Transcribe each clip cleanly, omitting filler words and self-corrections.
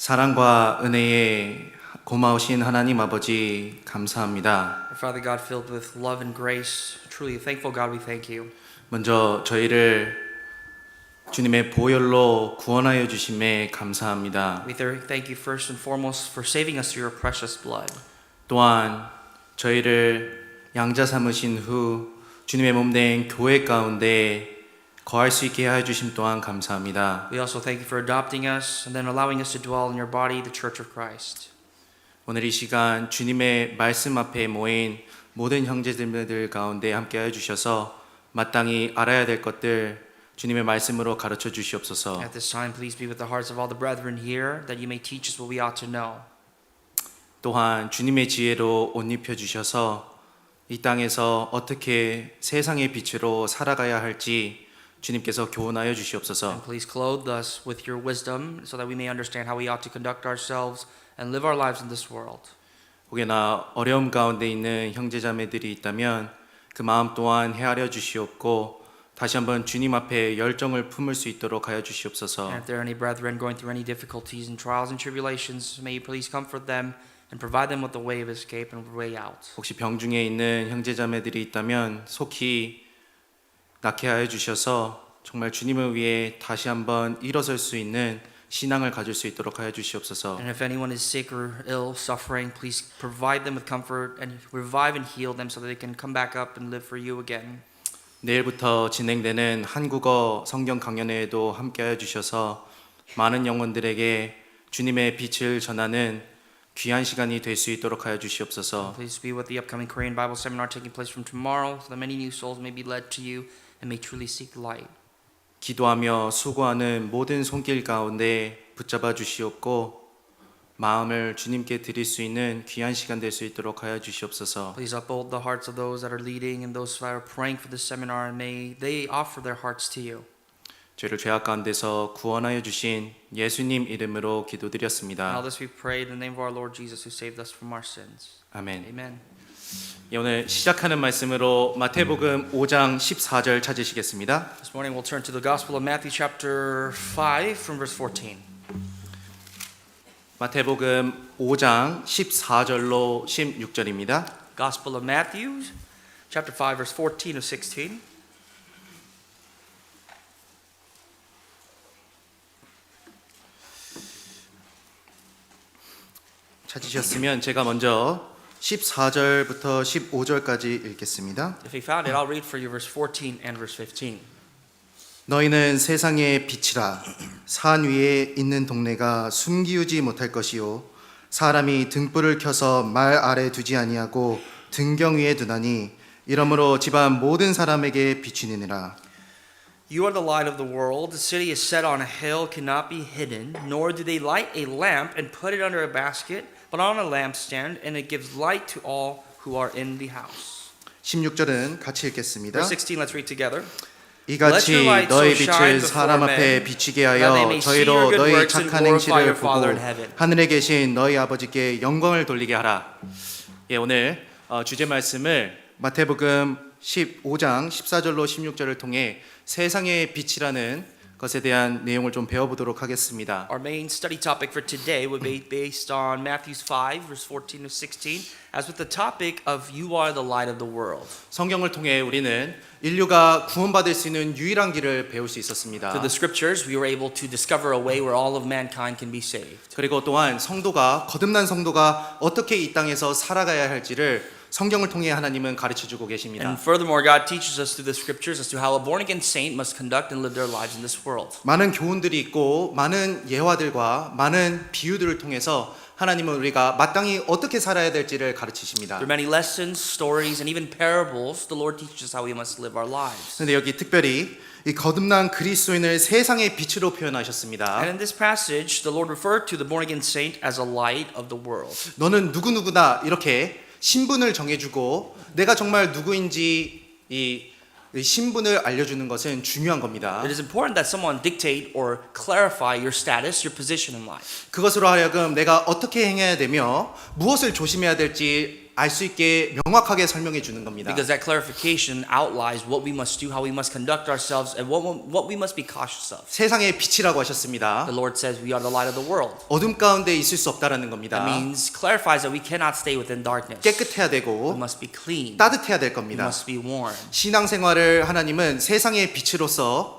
사랑과 은혜에 고마우신 하나님 아버지 감사합니다. Father God, filled with love and grace, truly thankful God, we thank you. 먼저 저희를 주님의 보혈로 구원하여 주심에 감사합니다. We thank you first and foremost for saving us through your precious blood. 또한 저희를 양자 삼으신 후 주님의 몸된 교회 가운데 거할 수 있게 하여 주심 또한 감사합니다. We also thank you for adopting us and then allowing us to dwell in your body, the Church of Christ. 오늘 이 시간 주님의 말씀 앞에 모인 모든 형제姊妹들 가운데 함께 하여 주셔서 마땅히 알아야 될 것들 주님의 말씀으로 가르쳐 주시옵소서. At this time, please be with the hearts of all the brethren here, that you may teach us what we ought to know. 또한 주님의 지혜로 옷 입혀 주셔서 이 땅에서 어떻게 세상의 빛으로 살아가야 할지 주님께서 교훈하여 주시옵소서. And please clothe us with your wisdom so that we may understand how we ought to conduct ourselves and live our lives in this world. 혹여나 어려움 가운데 있는 형제자매들이 있다면 그 마음 또한 헤아려 주시옵고 다시 한번 주님 앞에 열정을 품을 수 있도록 하여 주시옵소서. And if there are any brethren going through any difficulties and trials and tribulations, may you please comfort them and provide them with the way of escape and way out. 혹시 병중에 있는 형제자매들이 있다면 속히 낫게 하여 주셔서 정말 주님을 위해 다시 한번 일어설 수 있는 신앙을 가질 수 있도록 하여 주시옵소서. And if anyone is sick or ill, suffering, please provide them with comfort and revive and heal them so that they can come back up and live for you again. 내일부터 진행되는 한국어 성경 강연회에도 함께 하여 주셔서 많은 영혼들에게 주님의 빛을 전하는 귀한 시간이 될 수 있도록 하여 주시옵소서. Please be with the upcoming Korean Bible seminar taking place from tomorrow so that many new souls may be led to you and may truly seek the light. 기도하며 수고하는 모든 손길 가운데 붙잡아 주시옵고 마음을 주님께 드릴 수 있는 귀한 시간 될 수 있도록 하여 주시옵소서. Please uphold the hearts of those that are leading and those that are praying for this seminar, and may they offer their hearts to you. 저희를 죄악 가운데서 구원하여 주신 예수님 이름으로 기도드렸습니다. All this we pray in the name of our Lord Jesus who saved us from our sins. 아멘. Amen. 오늘 시작하는 말씀으로 마태복음 5장 14절 찾으시겠습니다. This morning we'll turn to the Gospel of Matthew chapter 5 from verse 14. 마태복음 5장 14절로 16절입니다. Gospel of Matthew chapter 5 verse 14 to 16. 찾으셨으면 제가 먼저 14절부터 15절까지 읽겠습니다. If you found it, I'll read for you verse 14 and verse 15. 너희는 세상의 빛이라. 산 위에 있는 동네가 숨기우지 못할 것이요 사람이 등불을 켜서 말 아래 두지 아니하고 등경 위에 두나니 이러므로 집안 모든 사람에게 비추느니라. You are the light of the world. The city is set on a hill, cannot be hidden, nor do they light a lamp and put it under a basket, but on a lampstand, and it gives light to all who are in the house. 16절은 같이 읽겠습니다. Verse 16, let's read together. 이같이 너희 빛을 사람 앞에 비치게 하여 저희로 너희 착한 행실을 보고 하늘에 계신 너희 아버지께 영광을 돌리게 하라. 오늘 주제 말씀을 마태복음 15장 14절로 16절을 통해 세상의 빛이라는 것에 대한 내용을 좀 배워보도록 하겠습니다. Our main study topic for today will be based on Matthew 5, verse 14 to 16, as with the topic of You are the light of the world. 성경을 통해 우리는 인류가 구원받을 수 있는 유일한 길을 배울 수 있었습니다. Through the scriptures, we were able to discover a way where all of mankind can be saved. 그리고 또한 거듭난 성도가 어떻게 이 땅에서 살아가야 할지를 성경을 통해 하나님은 가르쳐주고 계십니다. And furthermore, God teaches us through the scriptures as to how a born-again saint must conduct and live their lives in this world. 많은 교훈들이 있고 많은 예화들과 많은 비유들을 통해서 하나님은 우리가 마땅히 어떻게 살아야 될지를 가르치십니다. Through many lessons, stories, and even parables, the Lord teaches us how we must live our lives. 그런데 여기 특별히 이 거듭난 그리스도인을 세상의 빛으로 표현하셨습니다. And in this passage, the Lord referred to the born-again saint as a light of the world. 너는 누구누구다 이렇게 신분을 정해주고 내가 정말 누구인지 이 신분을 알려주는 것은 중요한 겁니다. It is important that someone dictate or clarify your status, your position in life. 그것으로 하여금 내가 어떻게 행해야 되며 무엇을 조심해야 될지 알 수 있게 명확하게 설명해 주는 겁니다. Because that clarification outlines what we must do, how we must conduct ourselves, and what we must be cautious of. 세상의 빛이라고 하셨습니다. The Lord says we are the light of the world. 어둠 가운데 있을 수 없다라는 겁니다. That means clarifies that we cannot stay within darkness. 깨끗해야 We 되고 must be clean. 따뜻해야 될 We 겁니다. must be warm. 신앙생활을 하나님은 세상의 빛으로서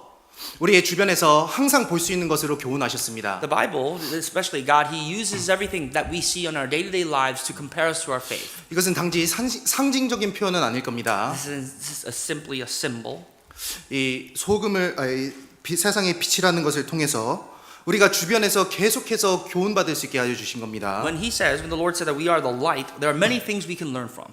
우리의 주변에서 항상 볼 수 있는 것으로 교훈하셨습니다. The Bible, especially God, He uses everything that we see in our day-to-day lives to compare us to our faith. 이것은 단지 상징적인 표현은 아닐 겁니다. This is simply a symbol. 이 소금을 세상의 빛이라는 것을 통해서 우리가 주변에서 계속해서 교훈받을 수 있게 하여 주신 겁니다. When the Lord said that we are the light, there are many things we can learn from.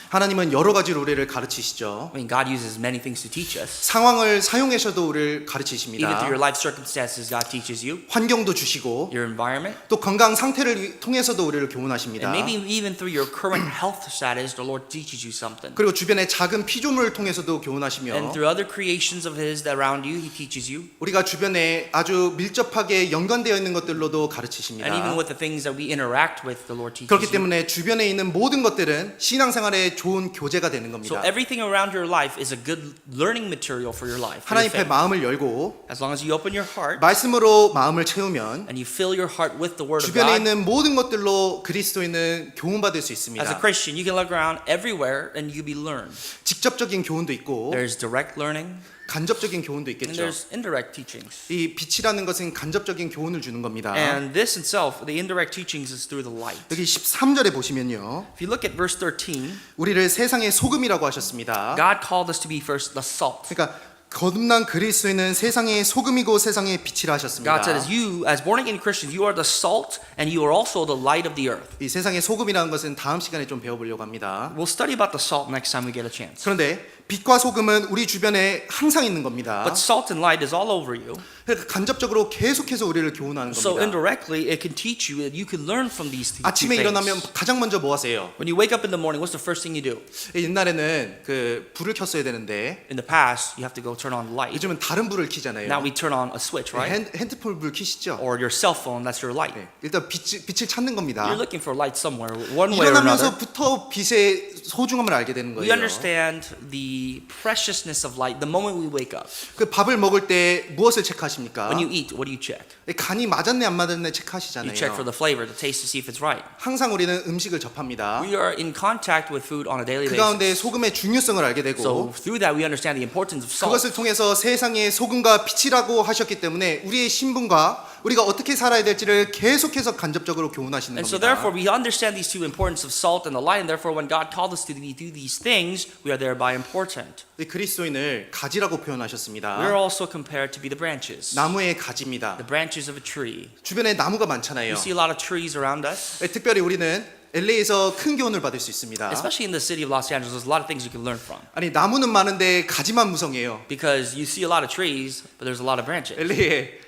하나님은 여러 가지로 우리를 가르치시죠. I mean, God uses many things to teach us. 상황을 사용해서도 우리를 Even 가르치십니다. through your life circumstances, God teaches you. 환경도 주시고 Your environment. 또 건강 상태를 통해서도 우리를 교훈하십니다. And maybe even through your current health status, the Lord teaches you something. 그리고 주변의 작은 피조물을 통해서도 And 교훈하시며 through other creations of His that around you, He teaches you. 우리가 주변에 아주 밀접하게 연관되어 있는 것들로도 And even 가르치십니다. with the things that we interact with, the Lord teaches 그렇기 you. 때문에 주변에 있는 모든 것들은 신앙생활의 좋은 교재가 되는 So 겁니다. everything around your life is a good learning material for your life. For your 하나님 앞에 faith. 마음을 열고 As long as you open your heart 말씀으로 마음을 채우면 and you fill your heart with the Word of 주변에 God. 있는 모든 것들로 그리스도인은 교훈받을 수 As a 있습니다. Christian, you can look around everywhere and you be learned. 직접적인 교훈도 있고 There's direct learning 간접적인 교훈도 and 있겠죠. there's indirect teachings. 이 빛이라는 것은 간접적인 교훈을 주는 겁니다. And this itself, the indirect teachings, is through the light. 여기 13절에 보시면요. If you look at verse 13, 우리를 세상의 소금이라고 하셨습니다. God called us to be first the salt. 그러니까 거듭난 그리스도인은 세상의 소금이고 세상의 빛이라 하셨습니다. God said, as you, as born again Christians, you are the salt and you are also the light of the earth. 이 세상의 소금이라는 것은 다음 시간에 좀 배워보려고 합니다. We'll study about the salt next time we get a chance. 그런데 빛과 소금은 우리 주변에 항상 있는 겁니다. But salt and light is all over you. 그러니까 간접적으로 계속해서 우리를 교훈하는 So 겁니다. indirectly, it can teach you, and you can learn from these two 아침에 things. 일어나면 가장 먼저 뭐 하세요? When you wake up in the morning, what's the first thing you do? 옛날에는 그 불을 켰어야 되는데 In the past, you have to go turn on light. 요즘은 다른 불을 켜잖아요. Now we turn on a switch, right? 핸드폰 불 켜시죠? Or your cell phone, that's your light. 일단 빛을 찾는 겁니다. You're looking for light somewhere, one way or another. 일어나면서부터 빛의 소중함을 알게 되는 We 거예요. understand the preciousness of light the moment we wake up. 그 밥을 먹을 때 무엇을 체크하십니까? When you eat, what do you check? 간이 맞았네 안 맞았네 You 체크하시잖아요. check for the flavor, the taste to see if it's right. 항상 우리는 음식을 접합니다. We are in contact with food on a daily 그 가운데 basis. 소금의 중요성을 알게 되고 So through that, we understand the importance of salt. 그것을 통해서 세상의 소금과 빛이라고 하셨기 때문에 우리의 신분과 우리가 어떻게 살아야 될지를 계속해서 간접적으로 교훈하시는 And so 겁니다. therefore we understand these two importance of salt and the light, and therefore when God called us to do these things, we are thereby important. 이 그리스도인을 가지라고 We're 표현하셨습니다. also compared to be the branches. 나무의 가지입니다. The branches of a tree. 주변에 나무가 많잖아요. We see a lot of trees around us. 특별히 우리는 LA에서 큰 교훈을 받을 수 있습니다. Especially in the city of Los Angeles, there's a lot of things you can learn from. 아니 나무는 많은데 가지만 무성해요. Because you see a lot of trees, but there's a lot of branches. LA에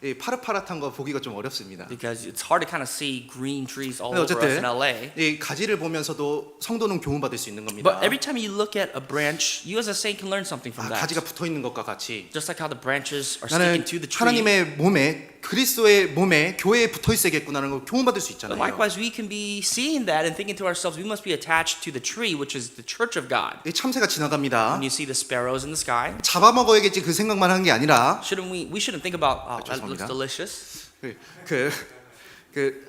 이 파릇파릇한 거 보기가 좀 어렵습니다. Because it's hard to kind of see green trees all 근데 over us in 어쨌든 LA. 이 가지를 보면서도 성도는 교훈받을 수 있는 겁니다. But every time you look at a branch, you as a saint can learn something from that. 가지가 붙어 있는 것과 같이 Just like how the branches are 나는 sticking to the tree. 하나님의 몸에 그리스도의 몸에 교회에 붙어 있어야겠구나라는 걸 교훈받을 수 But 있잖아요. likewise, we can be seeing that and thinking to ourselves, we must be attached to the tree, which is the church of God. 이 참새가 지나갑니다. When you see the sparrows in the sky, 잡아먹어야겠지 그 생각만 하는 게 아니라 we shouldn't think about, oh, that looks 죄송합니다. delicious. 그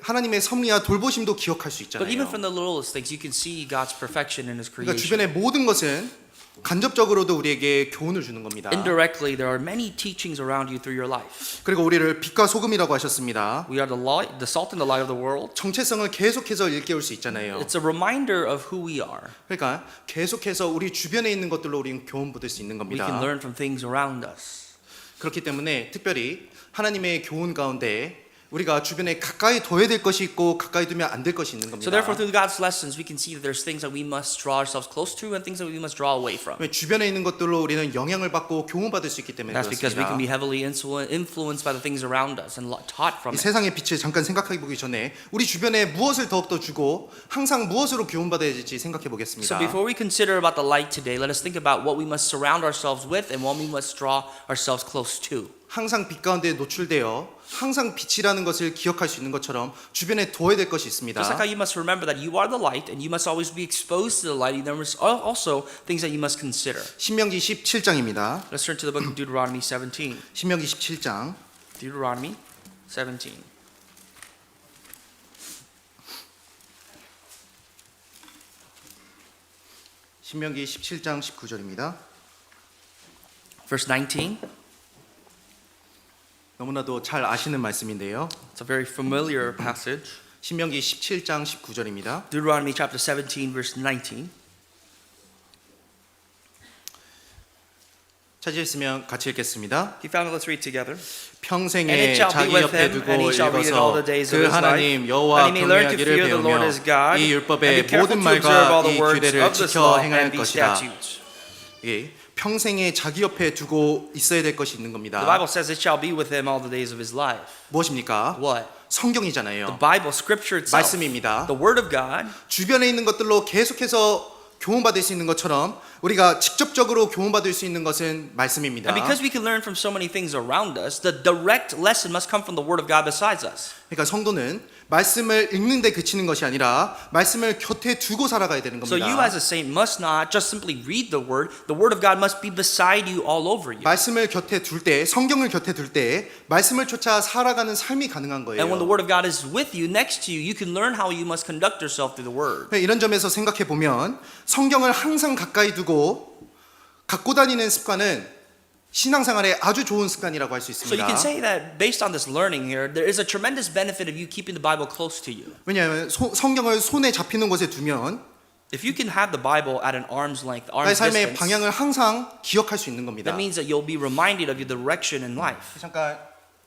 하나님의 섭리와 돌보심도 기억할 수 But even 있잖아요. from the littlest things, you can see God's perfection in His 그러니까 creation. 주변의 모든 것은 간접적으로도 우리에게 교훈을 주는 겁니다. Indirectly, there are many teachings around you through your life. 그리고 우리를 빛과 소금이라고 하셨습니다. We are the light, the salt and the light of the world. 정체성을 계속해서 일깨울 수 있잖아요. It's a reminder of who we are. 그러니까 계속해서 우리 주변에 있는 것들로 우리는 교훈 받을 수 있는 We 겁니다. can learn from things around us. 그렇기 때문에 특별히 하나님의 교훈 가운데 우리가 주변에 가까이 둬야 될 것이 있고 가까이 두면 안 될 것이 있는 겁니다. So therefore, through God's lessons, we can see that there's things that we must draw ourselves close to and things that we must draw away from. 주변에 있는 것들로 우리는 영향을 받고 교훈 받을 수 있기 때문에 That's because we 그렇습니다. can be heavily influenced by the things around us and taught 이 from it. 세상의 빛을 잠깐 생각해 보기 전에 우리 주변에 무엇을 더욱더 주고 항상 무엇으로 교훈 받아야 될지 생각해 So 보겠습니다. before we consider about the light today, let us think about what we must surround ourselves with and what we must draw ourselves close to. 항상 빛 가운데 노출되어 항상 빛이라는 것을 기억할 수 있는 것처럼 주변에 두어야 될 것이 있습니다. Just like how you must remember that you are the light and you must always be exposed to the light, there are also things that you must consider. 신명기 17장입니다. Let's turn to the book of Deuteronomy 17. 신명기 17장 Deuteronomy 17. 신명기 17장 19절입니다. Verse 19. 너무나도 잘 아시는 말씀인데요. It's a very familiar passage. 신명기 17장 19절입니다. Deuteronomy chapter 17, verse 19. 찾으셨으면 같이 읽겠습니다. If you found it, let's read together. 평생에 And it shall be 자기 with 옆에 him, 두고 and he shall read it all the 읽어서 days of 그 his life, 하나님 that 여호와 he may learn to 경외하기를 fear the Lord 배우며 his God, 이 and be 율법의 careful 모든 to observe all 말과 the 이 words 규례를 of this 지켜 law 행할 and these 것이다. statutes. 예, 평생에 자기 옆에 두고 있어야 될 것이 있는 The 겁니다. Bible says it shall be with him all the days of his life. 무엇입니까? What? 성경이잖아요. The Bible, Scripture itself. 말씀입니다. The Word of God. 주변에 있는 것들로 계속해서 교훈받을 수 있는 것처럼 우리가 직접적으로 교훈받을 수 있는 것은 말씀입니다. And because we can learn from so many things around us, the direct lesson must come from the Word of God besides us. 그러니까 성도는 말씀을 읽는 데 그치는 것이 아니라 말씀을 곁에 두고 살아가야 되는 So 겁니다. you as a saint must not just simply read the Word. The Word of God must be beside you, all over you. 말씀을 곁에 둘 때, 성경을 곁에 둘 때 말씀을 쫓아 살아가는 삶이 가능한 거예요. And when the Word of God is with you, next to you, you can learn how you must conduct yourself through the Word. 이런 점에서 생각해 보면 성경을 항상 가까이 두고 갖고 다니는 습관은 신앙생활에 아주 좋은 습관이라고 할 수 So you can 있습니다. say that based on this learning here, there is a tremendous benefit of you keeping the Bible close to you. 왜냐하면 성경을 손에 잡히는 곳에 두면 If you can have the Bible at an arm's length, 나의 arm's 삶의 distance, 방향을 항상 기억할 수 있는 겁니다. that means that you'll be reminded of your direction in life. 잠깐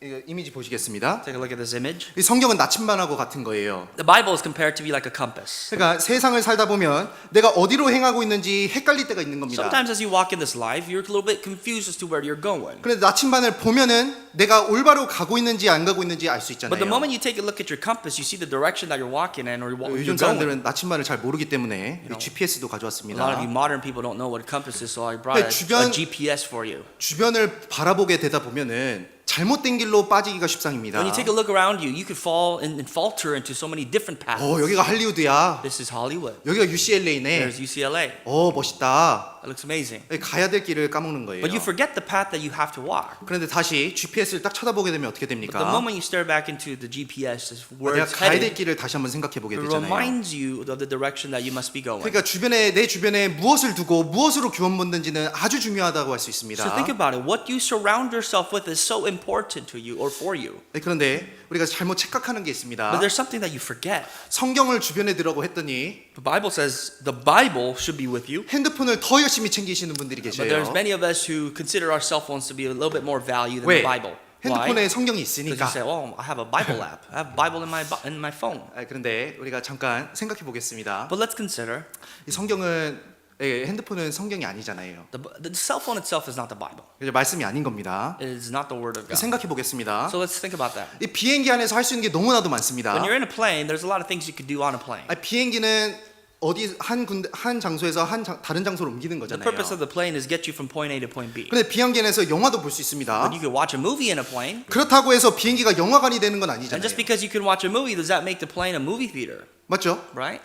이거 이미지 보시겠습니다. Take a look at this image. 이 성경은 나침반하고 같은 거예요. The Bible is compared to be like a compass. 그러니까 세상을 살다 보면 내가 어디로 행하고 있는지 헷갈릴 때가 있는 겁니다. Sometimes as you walk in this life, you're a little bit confused as to where you're going. 그런데 나침반을 보면은 내가 올바로 가고 있는지 안 가고 있는지 알 수 있잖아요. But the moment you take a look at your compass, you see the direction that you're walking in or you're 요즘 going. 사람들은 나침반을 잘 모르기 때문에 know, GPS도 A lot of 가져왔습니다. you modern people don't know what a compass is, so I brought 주변- a GPS for you. 주변을 바라보게 되다 보면은 잘못된 길로 빠지기가 십상입니다. When you take a look around you, you could fall and falter into so many different paths. 여기가 할리우드야. This is Hollywood. 여기가 UCLA네. There's UCLA. 멋있다. That looks amazing. 가야 될 길을 까먹는 거예요. But you forget the path that you have to walk. 그런데 다시 GPS를 딱 쳐다보게 되면 어떻게 But the 됩니까? moment you stare back into the GPS, where 내가 it's 가야 될 headed, 길을 다시 한번 생각해 보게 it 되잖아요. reminds you of the direction that you must be going. 그러니까 내 주변에 무엇을 두고 무엇으로 교훈받는지는 아주 중요하다고 할 수 있습니다. So think about it. What you surround yourself with is so important to you or for you. 그런데 우리가 잘못 착각하는 게 But 있습니다. there's something that you forget. 성경을 주변에 두라고 했더니 The Bible says the Bible should be with you. 핸드폰을 더 열심히 챙기시는 분들이 But there's 계세요. many of us who consider our cell phones to be a little bit more value than 왜? the Bible. 핸드폰에 Why? 성경이 Because you 있으니까. say, "Oh, I have a Bible app. I have a Bible in my phone." 그런데 우리가 잠깐 생각해 보겠습니다. But let's consider 이 성경은 핸드폰은 성경이 아니잖아요. the cell phone itself is not the Bible. 그래서 말씀이 아닌 겁니다. It is not the Word of God. 생각해 보겠습니다. So let's think about that. 이 비행기 안에서 할 수 있는 게 너무나도 많습니다. When you're in a plane, there's a lot of things you could do on a plane. 비행기는 어디 한 장소에서 다른 장소로 옮기는 The 거잖아요. purpose of the plane is get you from point A to point B. 근데 비행기 안에서 영화도 볼 수 있습니다. But you could watch a movie in a plane. 그렇다고 해서 비행기가 영화관이 되는 건 And 아니잖아요. just because you can watch a movie, does that make the plane a movie theater? 맞죠? Right?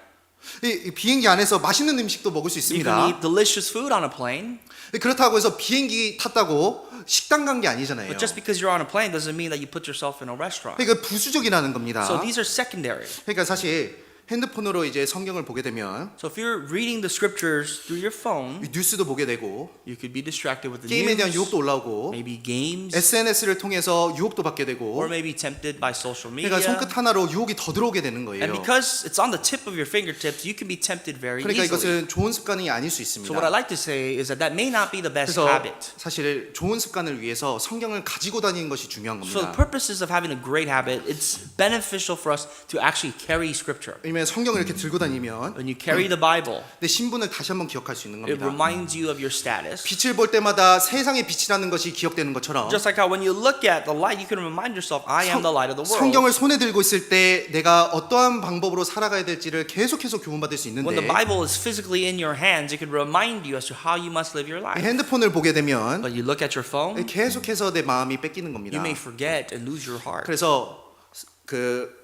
이 비행기 안에서 맛있는 음식도 먹을 수 You can 있습니다. eat delicious food on a plane. 그렇다고 해서 비행기 탔다고 식당 간 게 아니잖아요. But just because you're on a plane doesn't mean that you put yourself in a restaurant. 그러니까 부수적이라는 겁니다. So these are secondary. 그러니까 사실 핸드폰으로 이제 성경을 보게 되면 So if you're reading the scriptures through your phone, 뉴스도 보게 되고 you could be distracted with the 게임에 대한 news, 유혹도 올라오고 maybe games, SNS를 통해서 유혹도 받게 되고 or maybe tempted by social media. 그러니까 손끝 하나로 유혹이 더 들어오게 되는 거예요. And because it's on the tip of your fingertips, you can be tempted very 그러니까 easily. 이것은 좋은 습관이 아닐 수 So what I 있습니다. like to say is that may not be the best 그래서 habit. 사실 좋은 습관을 위해서 성경을 가지고 다니는 것이 중요한 So the 겁니다. purposes of having a great habit, it's beneficial for us to actually carry scripture. 왜냐면 보면 성경을 이렇게 들고 다니면 When you carry the Bible, 내 신분을 다시 한번 기억할 수 있는 it 겁니다. reminds you of your status. 빛을 볼 때마다 세상의 빛이라는 것이 기억되는 것처럼 Just like how when you look at the light, you can remind yourself, I am the light of the world. 성경을 손에 들고 있을 때 내가 어떠한 방법으로 살아가야 될지를 계속해서 교훈받을 수 When the 있는데 Bible is physically in your hands, it can remind you as to how you must live your life. 핸드폰을 보게 되면 But you look at your phone, 계속해서 내 마음이 뺏기는 you 겁니다. may forget and lose your heart. 그래서 그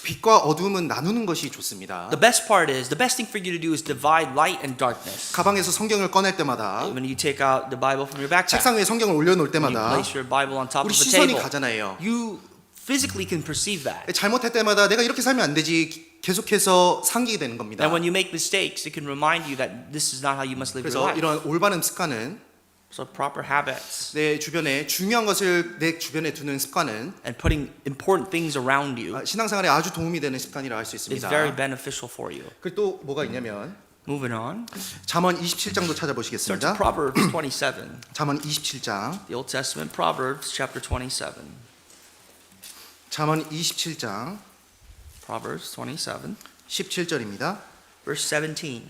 빛과 어둠은 나누는 것이 좋습니다. The best part is, the best thing for you to do is divide light and darkness. 가방에서 성경을 꺼낼 때마다 When you take out the Bible from your backpack, 책상 위에 성경을 올려놓을 when you 때마다 place your Bible on top 우리 of the 시선이 table, 가잖아요. you physically can perceive that. 잘못할 때마다 내가 이렇게 살면 안 되지 계속해서 상기게 되는 겁니다. And when you make mistakes, it can remind you that this is not how you must live your 그래서 life. 이런 올바른 습관은 So proper habits 내 주변에 중요한 것을 내 주변에 두는 습관은 and putting important things around you 신앙생활에 아주 도움이 되는 습관이라 할 수 is 있습니다. very beneficial for you. 그리고 또 뭐가 있냐면 Moving on. 잠언 27장도 Turn to 찾아보시겠습니다. Proverbs 27. 잠언 27장 The Old Testament Proverbs chapter 27. 잠언 27장 Proverbs 27 17절입니다. verse 17.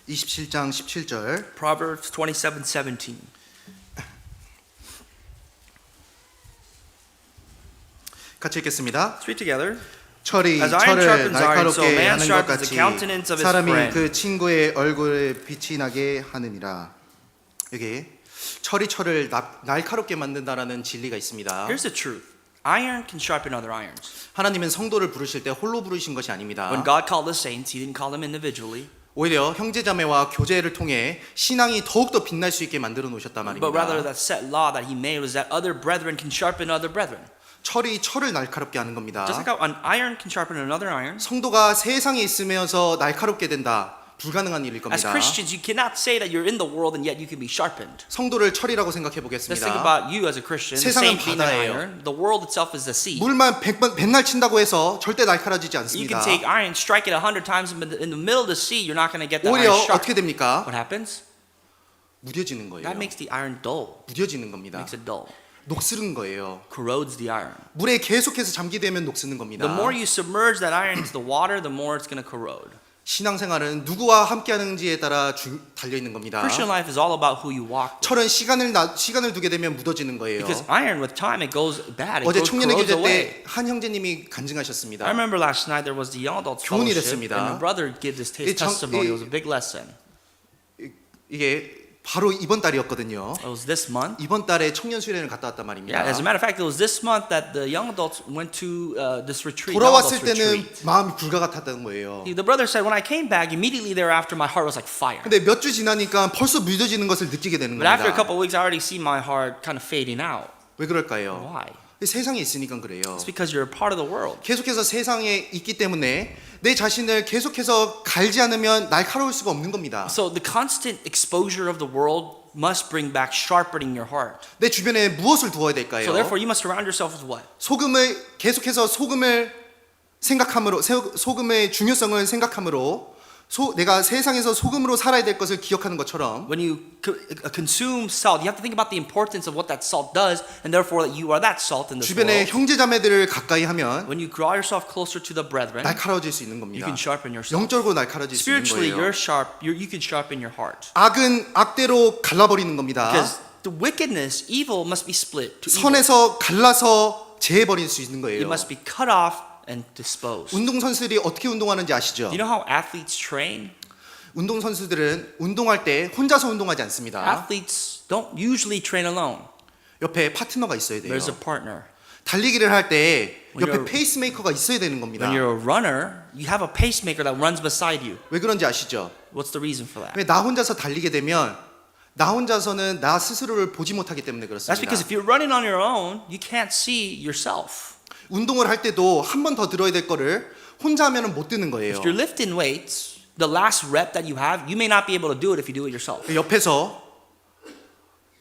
(27장 17절) Proverbs 27:17. 같이 읽겠습니다. Let's read together. 철이 As iron 철을 sharpens iron, so 날카롭게 man 하는 것 sharpens 같이 the countenance of his 사람이 friend. 그 친구의 얼굴에 빛이 나게 하느니라. 여기 철이 철을 날카롭게 만든다라는 진리가 있습니다. Here's the truth. Iron can sharpen other irons. 하나님은 성도를 부르실 때 홀로 부르신 것이 아닙니다. When God called the saints, He didn't call them individually, 오히려 형제자매와 교제를 통해 신앙이 더욱더 빛날 수 있게 만들어 놓으셨단 but rather 말입니다. that set law that He made was that other brethren can sharpen other brethren. 철이 철을 날카롭게 하는 겁니다. Just like how an iron can sharpen another iron. 성도가 세상에 있으면서 날카롭게 된다. 불가능한 일일 As 겁니다. Christians, you cannot say that you're in the world and yet you can be sharpened. 성도를 철이라고 생각해 Let's think 보겠습니다. about you as a Christian. The 세상은 saint being an 바다예요. iron. The world itself is the sea. 물만 백날 친다고 해서 절대 날카로워지지 You 않습니다. can take iron, strike it 100 times, but in the middle of the sea, you're not going to get that 오히려 iron sharp. 어떻게 됩니까? What happens? 무뎌지는 거예요. That makes the iron dull. 무뎌지는 겁니다. Makes it dull. 녹슬은 거예요. Corrodes the iron. 물에 계속해서 잠기되면 녹슬는 겁니다. The more you submerge that iron into the water, the more it's going to corrode. 신앙생활은 누구와 함께하는지에 따라 달려 있는 겁니다. Christian life is all about who you walk with. 철은 시간을 두게 되면 묻어지는 거예요. Because iron, with time, it goes bad. It 어제 goes 청년의 corrodes 교제 away. 때 한 형제님이 간증하셨습니다. I remember last night there was the young adults 교훈이 fellowship, 됐습니다. and my brother gave this testimony. It was a big lesson. 이게 바로 이번 달이었거든요. It was this month. 이번 달에 청년 수련을 갔다 왔단 Yeah, 말입니다. as a matter of fact, it was this month that the young adults went to this retreat. young 돌아왔을 adults 때는 retreat. 마음이 불과 같았다는 거예요. The brother said, when I came back, immediately thereafter, my heart was like fire. 근데 몇 주 지나니까 벌써 묻어지는 것을 느끼게 되는 But after a 겁니다. couple of weeks, I already see my heart kind of fading out. 왜 그럴까요? Why? 세상에 있으니까 그래요. It's because you're a part of the world. 계속해서 세상에 있기 때문에 내 자신을 계속해서 갈지 않으면 날카로울 수가 없는 겁니다. So the constant exposure of the world must bring back sharpening your heart. 내 주변에 무엇을 두어야 될까요? So therefore, you must surround yourself with what? 계속해서 소금을 생각함으로 소금의 중요성을 생각함으로 내가 세상에서 소금으로 살아야 될 것을 기억하는 것처럼 When you consume salt, you have to think about the importance of what that salt does, and therefore that you are that salt in this 주변의 world. 형제자매들을 가까이 하면 When you draw yourself closer to the brethren, 날카로워질 수 있는 you 겁니다. can sharpen yourself. 영적으로 날카로워질 수 있는 Spiritually, 거예요. you're sharp. You can sharpen your heart. 악은 악대로 갈라버리는 겁니다. Because the wickedness, evil must be split to evil. 선에서 갈라서 제해버릴 수 있는 It 거예요. must be cut off and disposed. 운동선수들이 어떻게 운동하는지 아시죠? You know how athletes train? 운동선수들은 운동할 때 혼자서 운동하지 않습니다. Athletes don't usually train alone. 옆에 파트너가 있어야 돼요. There's a partner. 달리기를 할 때 When 옆에 you're- 페이스메이커가 있어야 되는 겁니다. When you're a runner, you have a pacemaker that runs beside you. 왜 그런지 아시죠? What's the reason for that? 왜 나 혼자서 달리게 되면 나 혼자서는 나 스스로를 보지 못하기 때문에 That's 그렇습니다. because if you're running on your own, you can't see yourself. 운동을 할 때도 한 번 더 들어야 될 거를 혼자 하면은 못 드는 거예요. If you're lifting weights, the last rep that you have, you may not be able to do it if you do it yourself. 옆에서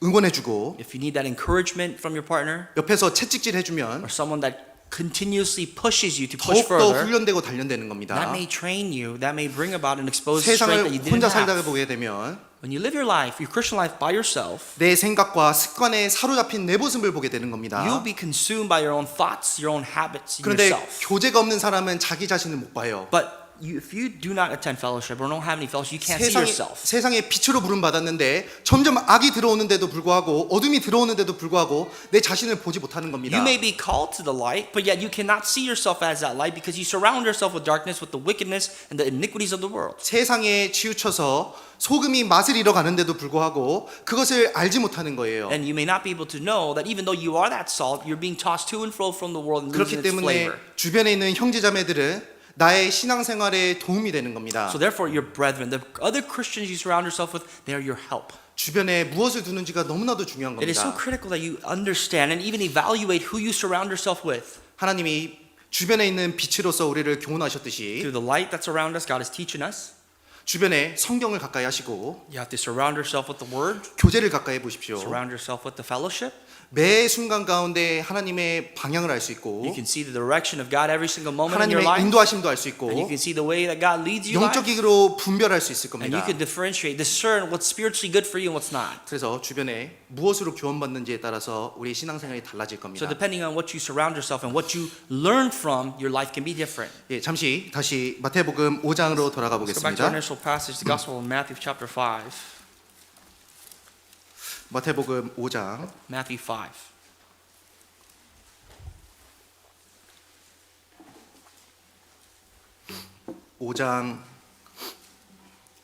응원해주고 If you need that encouragement from your partner 옆에서 채찍질 해주면 or someone that continuously pushes you to push 더욱더 further, 훈련되고 단련되는 겁니다. that may train you, that may bring about an exposed strength that you 세상을 didn't 혼자 살다가 have. 보게 되면 When you live your life, your Christian life by yourself, 내 생각과 습관에 사로잡힌 내 모습을 보게 되는 겁니다. you'll be consumed by your own thoughts, your own habits, 그런데 yourself. 교제가 없는 사람은 자기 자신을 못 봐요. But if you do not attend fellowship or don't have any fellowship, you can't see yourself. 세상에 빛으로 부름 받았는데 점점 악이 들어오는데도 불구하고 어둠이 들어오는데도 불구하고 내 자신을 보지 못하는 겁니다. You may be called to the light, but yet you cannot see yourself as that light because you surround yourself with darkness, with the wickedness and the iniquities of the world. 세상에 치우쳐서 소금이 맛을 잃어가는데도 불구하고 그것을 알지 못하는 거예요. And you may not be able to know that even though you are that salt, you're being tossed to and fro from the world and 그렇기 losing its 때문에 flavor. 주변에 있는 형제자매들은 나의 신앙생활에 도움이 되는 겁니다. So therefore, your brethren, the other Christians you surround yourself with, they are your help. 주변에 무엇을 두는지가 너무나도 중요한 It is so 겁니다. critical that you understand and even evaluate who you surround yourself with. 하나님이 주변에 있는 빛으로서 우리를 교훈하셨듯이 Through the light that's around us, God is teaching us. 주변에 성경을 가까이 하시고 You have to surround yourself with the Word, 교제를 가까이 보십시오. surround yourself with the fellowship. 매 순간 가운데 하나님의 방향을 알 수 있고 You can see the direction of God every single moment in your 하나님의 life. 인도하심도 알 수 있고 And you can see the way that God leads you life. 영적으로 분별할 수 있을 And you 겁니다. can differentiate, discern what's spiritually good for you and what's not. 그래서 주변에 무엇으로 교훈받는지에 따라서 우리의 신앙생활이 달라질 겁니다. So depending on what you surround yourself and what you learn from, your life can be different. 예, 잠시 다시 마태복음 5장으로 돌아가 Let's go back to our 보겠습니다. initial passage, the Gospel of Matthew chapter 5. 마태복음 5장 Matthew 5. 5장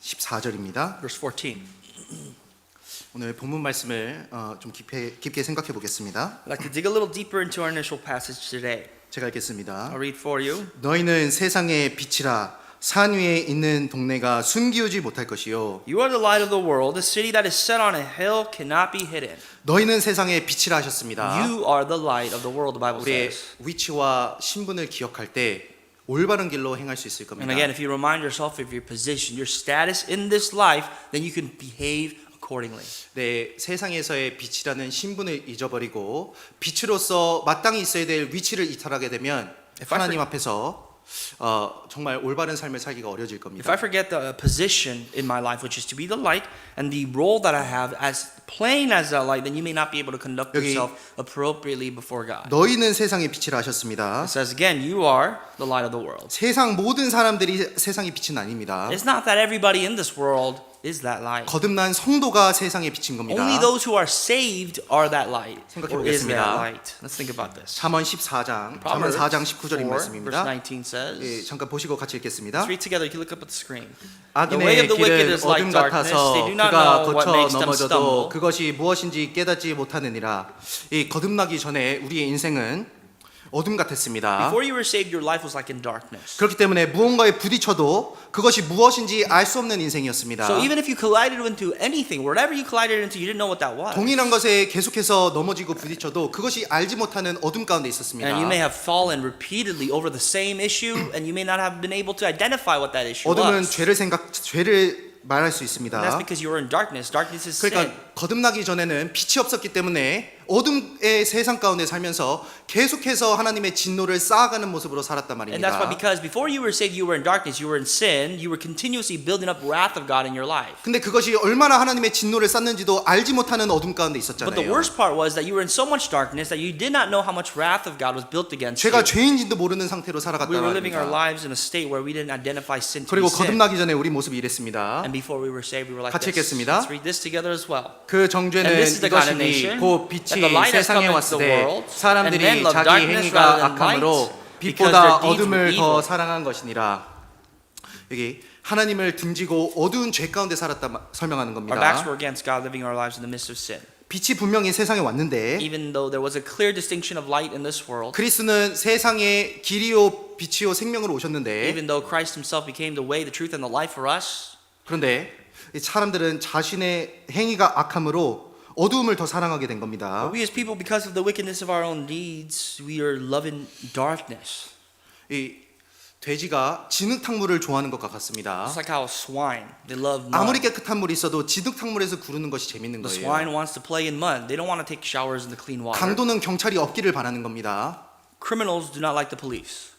14절입니다. Verse 14. 오늘 본문 말씀을 좀 깊게 생각해 보겠습니다. I'd like to dig a little deeper into our initial passage today. 제가 읽겠습니다. I'll read for you. 너희는 세상의 빛이라 산 위에 있는 동네가 숨기우지 못할 것이요 You are the light of the world. The city that is set on a hill cannot be hidden. 너희는 세상의 빛이라 하셨습니다. You are the light of the world, the Bible 우리의 says. 위치와 신분을 기억할 때 올바른 길로 행할 수 있을 겁니다. And again, if you remind yourself of your position, your status in this life, then you can behave accordingly. 네, 세상에서의 빛이라는 신분을 잊어버리고 빛으로서 마땅히 있어야 될 위치를 이탈하게 되면 하나님 앞에서 정말 올바른 삶을 살기가 어려질 If 겁니다. I forget the position in my life, which is to be the light, and the role that I have as plain as that light, then you may not be able to conduct 여기 yourself appropriately before God. 너희는 세상의 빛이라 하셨습니다. It says again, you are the light of the world. 세상 모든 사람들이 세상의 빛은 아닙니다. It's not that everybody in this world is that light. 거듭난 성도가 세상의 빛인 겁니다. Only those who are saved are that light. 생각해 Or is that 보겠습니다. light? Let's think about this. 잠언 14장, 잠언 Proverbs 4장 19절인 4, 말씀입니다. verse 19 says, 예, 잠깐 보시고 같이 읽겠습니다. let's read together. You can look up at the screen. The way 악인의 of the wicked 길은 is like 어둠 darkness. 같아서 They do not 그가 know what 거쳐 makes them 넘어져도 stumble. 그것이 무엇인지 깨닫지 못하느니라. 이 거듭나기 전에 우리의 인생은 어둠 같았습니다. Before you were saved, your life was like in darkness. 그렇기 때문에 무언가에 부딪혀도 그것이 무엇인지 알 수 없는 인생이었습니다. So even if you collided into anything, whatever you collided into, you didn't know what that was. 동일한 것에 계속해서 넘어지고 부딪혀도 그것이 알지 못하는 어둠 가운데 있었습니다. And you may have fallen repeatedly over the same issue, and you may not have been able to identify what that issue 어둠은 was. 죄를 말할 수 And that's 있습니다. because you were in darkness. Darkness is sin. 그러니까 거듭나기 전에는 빛이 없었기 때문에 어둠의 세상 가운데 살면서 계속해서 하나님의 진노를 쌓아가는 모습으로 살았단 And that's why, 말입니다. because before you were saved, you were in darkness, you were in sin, you were continuously building up wrath of God in your life. 근데 그것이 얼마나 하나님의 진노를 쌓는지도 알지 못하는 어둠 가운데 But 있었잖아요. the worst part was that you were in so much darkness that you did not know how much wrath of God was built against you. 죄가 죄인지도 모르는 상태로 We 살아갔단 were living our 말입니다. lives in a state where we didn't identify sin to be 그리고 sin. 거듭나기 전에 우리 모습이 이랬습니다. And before we were saved, we were like 같이 this. 읽겠습니다. Let's read this together as well. 그 And 정죄는 this is the 이것이니 condemnation, 곧 that 빛이 the light has come 세상에 into the 왔으되 world, and men 사람들이 love 자기 darkness 행위가 rather than 악함으로 light, because 빛보다 their deeds 어둠을 were 더 evil. 사랑한 것이니라. 여기 하나님을 등지고 어두운 죄 가운데 살았다 설명하는 Our backs 겁니다. were against God, living our lives in the midst of sin. 빛이 분명히 세상에 왔는데 Even though there was a clear distinction of light in this world, 그리스도는 세상의 길이요 빛이요 생명으로 오셨는데 even though Christ himself became the way, the truth, and the life for us, 그런데 이 사람들은 자신의 행위가 악함으로 어두움을 더 사랑하게 된 겁니다. we as people, because of the wickedness of our own deeds, we are loving darkness. 이 돼지가 진흙탕물을 좋아하는 것과 같습니다. Just like how swine, they love mud. 아무리 깨끗한 물이 있어도 진흙탕물에서 구르는 것이 재밌는 The 거예요. swine wants to play in mud. They don't want to take showers in the clean water. 강도는 경찰이 없기를 바라는 겁니다. criminals do not like the police.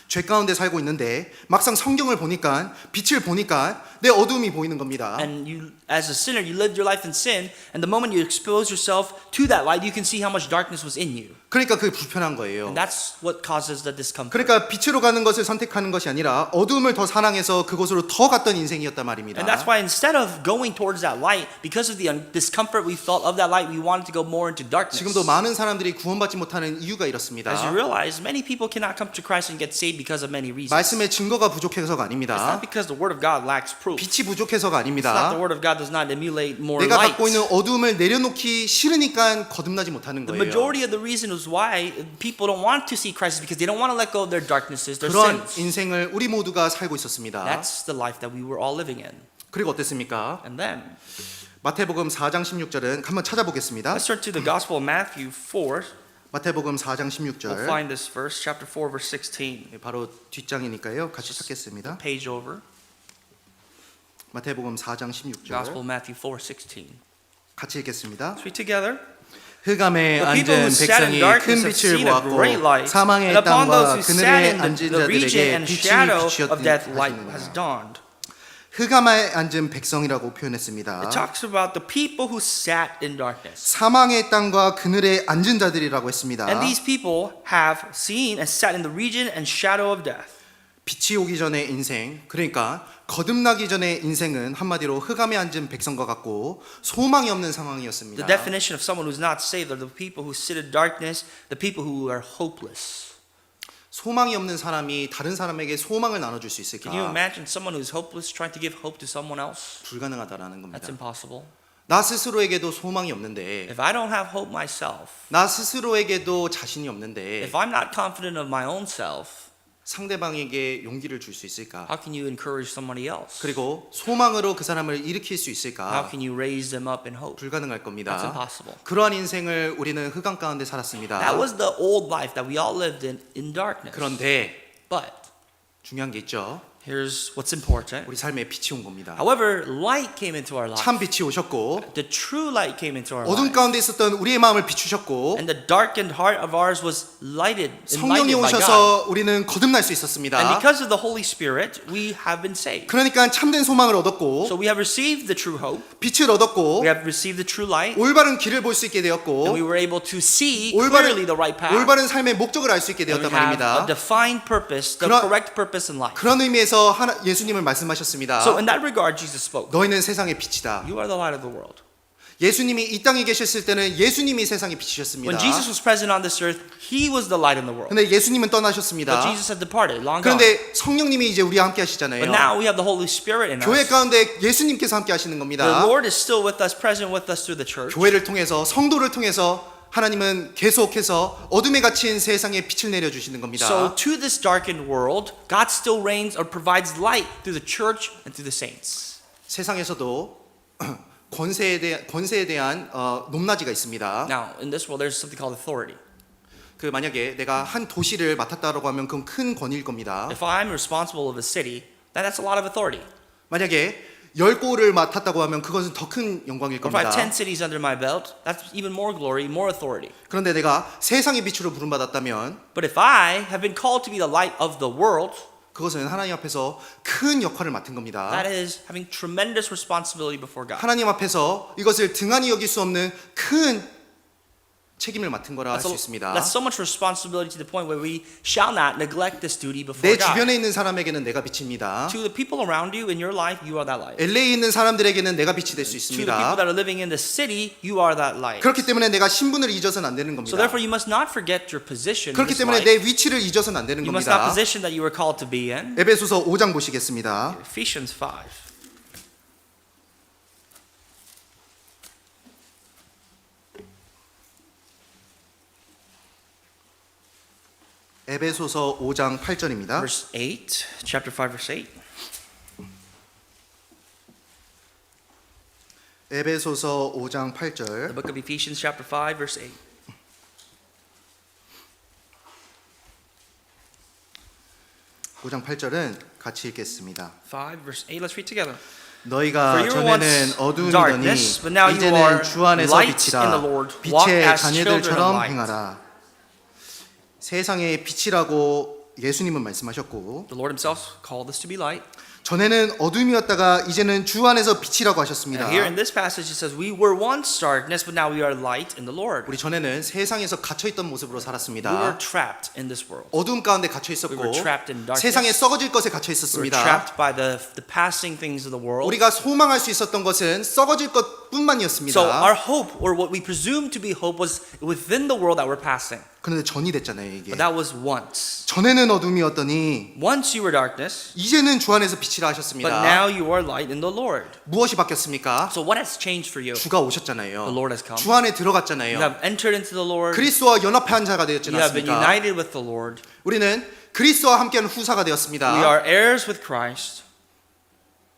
죄 가운데 살고 있는데 막상 성경을 보니까 빛을 보니까 내 어둠이 보이는 겁니다. And you, as a sinner, you lived your life in sin, and the moment you expose yourself to that light, you can see how much darkness was in you. 그러니까 그게 불편한 거예요. And that's what causes the discomfort. 그러니까 빛으로 가는 것을 선택하는 것이 아니라 어둠을 더 사랑해서 그곳으로 더 갔던 인생이었단 말입니다. And that's why instead of going towards that light, because of the discomfort we felt of that light, we wanted to go more into darkness. 지금도 많은 사람들이 구원받지 못하는 이유가 이렇습니다. As you realize, many people cannot come to Christ and get saved because of many reasons. 말씀의 증거가 부족해서가 It's 아닙니다. not because the Word of God lacks proof. 빛이 부족해서가 It's not 아닙니다. the Word of God does not emulate more 내가 light. 갖고 있는 어둠을 내려놓기 싫으니까 거듭나지 못하는 The 거예요. majority of the reason is why people don't want to see Christ is because they don't want to let go of their darknesses, their 그런 sins. 인생을 우리 모두가 살고 있었습니다. That's the life that we were all living in. 그리고 어땠습니까? And then, 마태복음 4장 16절은 한번 찾아보겠습니다. let's turn to the Gospel of Matthew 4. 마태복음 4장 We'll 16절 find this verse, chapter 4, verse 16. 바로 뒷장이니까요. 같이 찾겠습니다. Page over. 마태복음 4장 Gospel 16절 of Matthew 4, 16. 같이 읽겠습니다. Let's read together. 흑암에 The people who 앉은 sat in 백성이 darkness 큰 have 빛을 seen a great 보았고 light, 사망의 and upon those 땅과 who sat 그늘에 in 앉은 the region 자들에게 and 빛이 shadow of 비추었다 death, light 하시는구나. has dawned. 흑암에 앉은 백성이라고 표현했습니다. It talks about the people who sat in darkness. 사망의 땅과 그늘에 앉은 자들이라고 했습니다. And these people have seen and sat in the region and shadow of death. 빛이 오기 전의 인생, 그러니까 거듭나기 전의 인생은 한마디로 흑암에 앉은 백성과 같고 소망이 없는 상황이었습니다. The definition of someone who's not saved are the people who sit in darkness, the people who are hopeless. 소망이 없는 사람이 다른 사람에게 소망을 나눠줄 수 있을까? Can you imagine someone who's hopeless trying to give hope to someone else? 불가능하다라는 겁니다. That's impossible. 나 스스로에게도 소망이 없는데, If I don't have hope myself, 나 스스로에게도 자신이 없는데 if I'm not confident of my own self, 상대방에게 용기를 줄 수 있을까? how can you encourage somebody else? 그리고 소망으로 그 사람을 일으킬 수 How 있을까? can you raise them up in hope? 불가능할 That's 겁니다. impossible. 그러한 인생을 우리는 흑암 가운데 살았습니다. That was the old life that we all lived in darkness. 그런데 But 중요한 게 있죠. here's what's important. 우리 삶에 빛이 온 겁니다. However, light came into our life. 참 빛이 오셨고 The true light came into our 어둠 life. 가운데 있었던 우리의 마음을 비추셨고 And the darkened heart of ours was 성령이 enlightened by God. 오셔서 우리는 거듭날 수 And 있었습니다. because of the Holy Spirit, we have been saved. 그러니까 참된 소망을 얻었고 So we have received the true hope. 빛을 얻었고 We have received the true light. 올바른 길을 볼 수 있게 And we 되었고 were able to see clearly the right path. 올바른 삶의 목적을 알 수 있게 And we 되었단 have a 말입니다. defined purpose, the 그런- correct purpose in life. 그런 의미에서 예수님을 말씀하셨습니다. So in that regard, Jesus spoke. 너희는 세상의 빛이다. You are the light of the world. 예수님이 이 땅에 계셨을 때는 예수님이 세상의 빛이셨습니다. When Jesus was present on this earth, He was the light in the world. 근데 예수님은 But 떠나셨습니다. Jesus had departed, long gone. 그런데 성령님이 이제 우리와 함께 하시잖아요. But now we have the Holy Spirit in 교회 us. 가운데 예수님께서 함께 하시는 The 겁니다. Lord is still with us, present with us through the church. 교회를 통해서 성도를 통해서 하나님은 계속해서 어둠에 갇힌 세상에 빛을 내려주시는 겁니다. So to this darkened world, God still reigns or provides light through the church and through the saints. 세상에서도 권세에 대한 높낮이가 있습니다. Now, in this world, there's something called authority. 그 만약에 내가 한 도시를 맡았다라고 하면 그건 큰 권위일 겁니다. If I'm responsible of a city, then that's a lot of authority. 만약에 10골을 맡았다고 하면 그것은 더 큰 영광일 Or if I 겁니다. have 10 cities under my belt, that's even more glory, more authority. 그런데 내가 세상의 빛으로 부름받았다면 But if I have been called to be the light of the world, 그것은 하나님 앞에서 큰 역할을 맡은 겁니다. that is having tremendous responsibility before God. 하나님 앞에서 이것을 등한히 여길 수 없는 큰 책임을 맡은 거라 할 수 있습니다. That's so much responsibility to the point where we shall not neglect this duty before 내 God. 주변에 있는 사람에게는 내가 빛입니다. To the people around you in your life, you are that light. LA에 있는 사람들에게는 내가 빛이 될 수 To the people 있습니다. that are living in the city, you are that light. 그렇기 때문에 내가 신분을 잊어서는 안 되는 겁니다. So therefore, you must not forget your position in 그렇기 this 때문에 life. 내 위치를 잊어서는 안 되는 You must not 겁니다. position that you were called to be in. 에베소서 5장 보시겠습니다. Ephesians 5. 에베소서 5장 8절입니다. Verse 8, chapter 5, verse 8. 에베소서 5장 The 8절. book of Ephesians, chapter 5, verse 8. 5장 8절은 같이 읽겠습니다. 5, verse 8. Let's read together. 너희가 For you were 전에는 once 어두운이더니 darkness, but now you 이제는 are 주 안에서 lights in 빛이라 the Lord. Walk 빛의 as children of 자녀들처럼 light. 행하라. 세상의 빛이라고 예수님은 말씀하셨고 The Lord himself called us to be light. 전에는 어둠이었다가 이제는 주 안에서 빛이라고 하셨습니다. And here in this passage it says we were once darkness but now we are light in the Lord. 우리 전에는 세상에서 갇혀 있던 모습으로 We were 살았습니다. trapped in this world. 어둠 가운데 갇혀 We 있었고 were trapped in darkness. 세상에 썩어질 것에 갇혀 We were 있었습니다. trapped by the passing things of the world. 우리가 소망할 수 있었던 것은 썩어질 So 것뿐만이었습니다. our hope, or what we presumed to be hope, was within the world that we're passing. 그런데 전이 됐잖아요, 이게. But that was once. 전에는 어둠이었더니 Once you were darkness, 이제는 주 안에서 빛이라 but 하셨습니다. now you are light in the Lord. 무엇이 바뀌었습니까? So what has changed for you? 주가 오셨잖아요. The Lord has come. 주 안에 You 들어갔잖아요. have entered into the Lord. 그리스도와 연합한 자가 되었지 You have been 않습니까? united with the Lord. 우리는 그리스도와 함께하는 후사가 We 되었습니다. are heirs with Christ,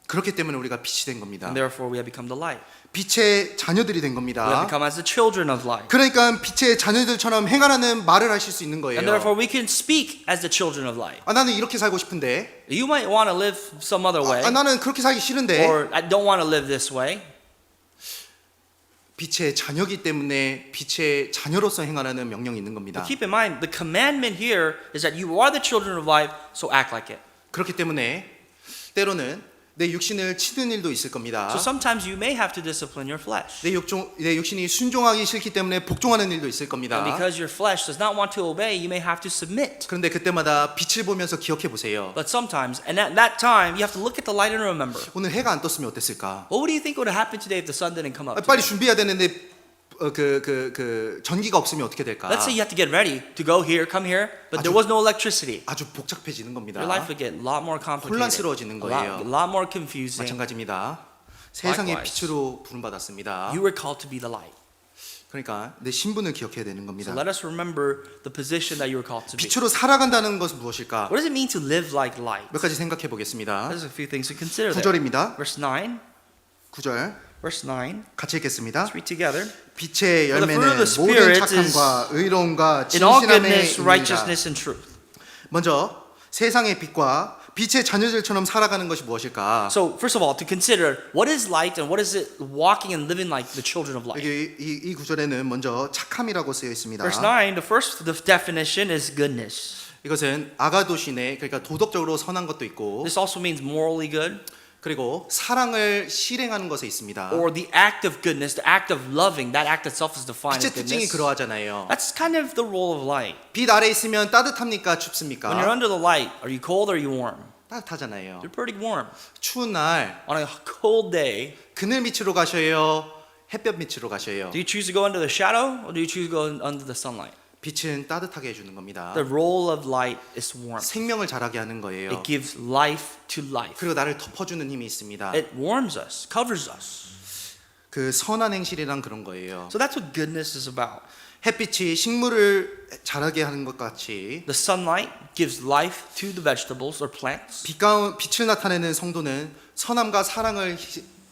그렇기 때문에 우리가 빛이 된 겁니다. and therefore we have become the light. 빛의 자녀들이 된 We have 겁니다. become as the children of light. 그러니까 빛의 자녀들처럼 행하라는 말을 하실 수 있는 거예요. And therefore we can speak as the children of light. 나는 이렇게 살고 싶은데, You might want to live some other way, 나는 그렇게 살기 싫은데, or I don't want to live this way. 빛의 자녀기 때문에 빛의 자녀로서 행하라는 명령이 있는 겁니다. But keep in mind, the commandment here is that you are the children of light, so act like it. 그렇기 때문에 때로는 내 육신을 치는 일도 있을 겁니다. So sometimes you may have to discipline your flesh. 내 육신이 순종하기 싫기 때문에 복종하는 일도 있을 And 겁니다. because your flesh does not want to obey, you may have to submit. 그런데 그때마다 빛을 보면서 기억해 보세요. But sometimes, and at that time, you have to look at the light and remember. 오늘 해가 안 떴으면 어땠을까? What do you think would have happened today if the sun didn't come up? 빨리 today? 준비해야 되는데 전기가 없으면 어떻게 될까? Let's say you have to get ready to go here, come here, but there was no electricity. 아주 복잡해지는 겁니다. Your life would get a lot more complicated. 혼란스러워지는 거예요. A lot more confusing. 마찬가지입니다. 세상의 Likewise. 빛으로 부름받았습니다. You were called to be the light. 그러니까 내 신분을 기억해야 되는 So 겁니다. let us remember the position that you were called to be. 빛으로 살아간다는 것은 무엇일까? What does it mean to live like light? 몇 가지 생각해 보겠습니다. There's a few things to consider there. 9절입니다. Verse 9. 9절 Verse 9. 같이 읽겠습니다. Let's read together. 빛의 For the fruit 열매는 of the 모든 Spirit 착함과 의로움과 In all 진실함에 goodness, 있느니라. righteousness, and truth. 먼저 세상의 빛과 빛의 자녀들처럼 살아가는 것이 무엇일까? So first of all, to consider what is light and what is it walking and living like the children of light. 여기 이 구절에는 먼저 착함이라고 쓰여 있습니다. Verse 9, the definition is goodness. 이것은 아가도시네, 그러니까 도덕적으로 선한 것도 있고, This also means morally good, 그리고 사랑을 실행하는 것에 있습니다. or the act of goodness, the act of loving. That act itself is defined 빛의 as 특징이 goodness. 그러하잖아요. That's kind of the role of light. 빛 아래 있으면 따뜻합니까, When you're 춥습니까? under the light, are you cold or are you warm? 따뜻하잖아요. You're pretty warm. 추운 날 On a cold day, 그늘 밑으로 가셔요, 햇볕 밑으로 가셔요. do you choose to go under the shadow or do you choose to go under the sunlight? 빛은 따뜻하게 해주는 겁니다. The role of light is warmth. 생명을 자라게 하는 거예요. It gives life to life. 그리고 나를 덮어주는 힘이 있습니다. It warms us, covers us. 그 선한 행실이란 그런 거예요. So that's what goodness is about. 햇빛이 식물을 자라게 하는 것 같이 The sunlight gives life to the vegetables or plants. 빛을 나타내는 성도는 선함과 사랑을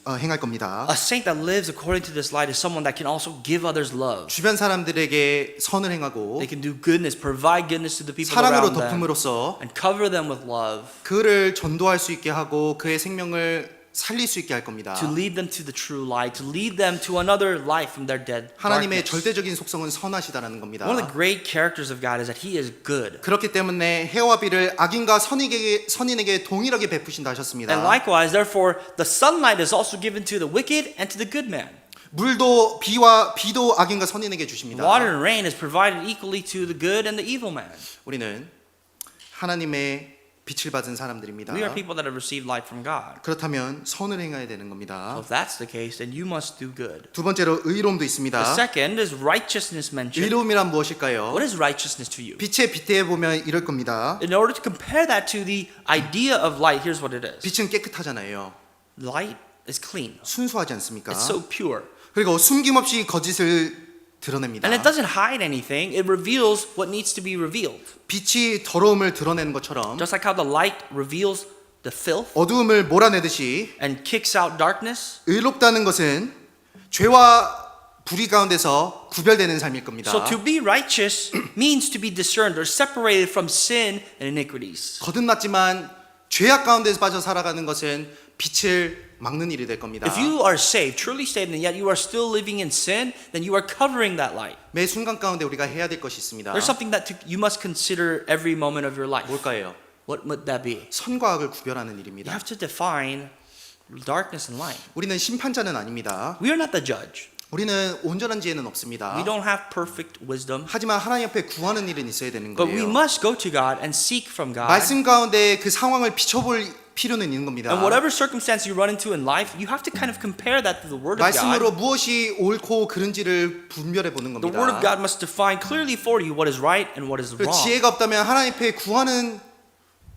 행할 겁니다. A saint that lives according to this light is someone that can also give others love. 주변 사람들에게 선을 행하고 They can do goodness, provide goodness to the people 사랑으로 around them, 덮음으로써 and cover them with love 그를 전도할 수 있게 하고 그의 생명을 살릴 수 있게 할 겁니다. to lead them to the true light, to lead them to another life from their dead 하나님의 darkness. 절대적인 속성은 선하시다라는 겁니다. One of the great characters of God is that He is good. 그렇기 때문에 해와 비를 악인과 선인에게 동일하게 베푸신다 하셨습니다. And likewise, therefore, the sunlight is also given to the wicked and to the good man. 비도 악인과 선인에게 주십니다. Water and rain is provided equally to the good and the evil man. 우리는 하나님의 빛을 받은 사람들입니다. We are people that have received light from God. 그렇다면 선을 행해야 되는 So 겁니다. if that's the case, then you must do good. 두 번째로 의로움도 The 있습니다. second is righteousness mentioned. 의로움이란 무엇일까요? What is righteousness to you? 빛에 빗대어 보면 이럴 겁니다. In order to compare that to the idea of light, here's what it is. 빛은 깨끗하잖아요. Light is clean. 순수하지 않습니까? It's so pure. 그리고 숨김없이 거짓을 드러냅니다. And it doesn't hide anything. It reveals what needs to be revealed. 빛이 더러움을 드러내는 것처럼 Just like how the light reveals the filth 어두움을 몰아내듯이 and kicks out darkness. 의롭다는 것은 죄와 불의 가운데서 구별되는 삶일 겁니다. So to be righteous means to be discerned or separated from sin and iniquities. 거듭났지만 죄악 가운데서 빠져 살아가는 것은 빛을 막는 일이 될 겁니다. If you are saved, truly saved, and yet you are still living in sin, then you are covering that light. 매 순간 가운데 우리가 해야 될 것이 있습니다. There's something that you must consider every moment of your life. 뭘까요? What would that be? 선과 악을 구별하는 You 일입니다. have to define darkness and light. 우리는 심판자는 아닙니다. We are not the judge. 우리는 온전한 지혜는 없습니다. We don't have perfect wisdom. 하지만 하나님 앞에 구하는 일은 있어야 되는 But we 거예요. must go to God and seek from God. 말씀 가운데 그 상황을 비춰볼 필요는 있는 겁니다. And whatever circumstance you run into in life, you have to kind of compare that to the Word of God. 말씀으로 무엇이 옳고 그른지를 분별해 보는 The Word of 겁니다. God must define clearly for you what is right and what is 그리고 wrong. 지혜가 없다면 하나님 앞에 구하는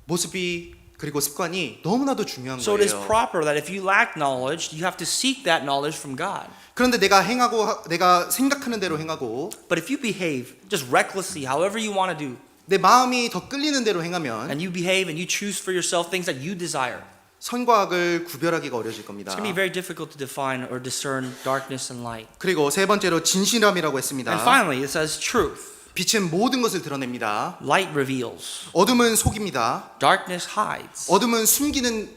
모습이 그리고 습관이 너무나도 중요한 So it is 거예요. proper that if you lack knowledge, you have to seek that knowledge from God. 그런데 내가 생각하는 대로 행하고 But if you behave just recklessly, however you want to do, 내 마음이 더 끌리는 대로 행하면 and you behave and you choose for yourself things that you desire, 선과 악을 구별하기가 어려질 겁니다. it's going to be very difficult to define or discern darkness and light. 그리고 세 번째로 진실함이라고 했습니다. And finally, it says truth. 빛은 모든 것을 드러냅니다. Light reveals. 어둠은 속입니다. Darkness hides. 어둠은 숨기는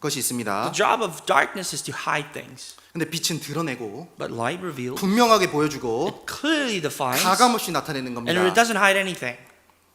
것이 The 있습니다. job of darkness is to hide things. 근데 빛은 드러내고 But light reveals. 분명하게 보여주고 Clearly defines. 가감없이 나타내는 And 겁니다. it doesn't hide anything.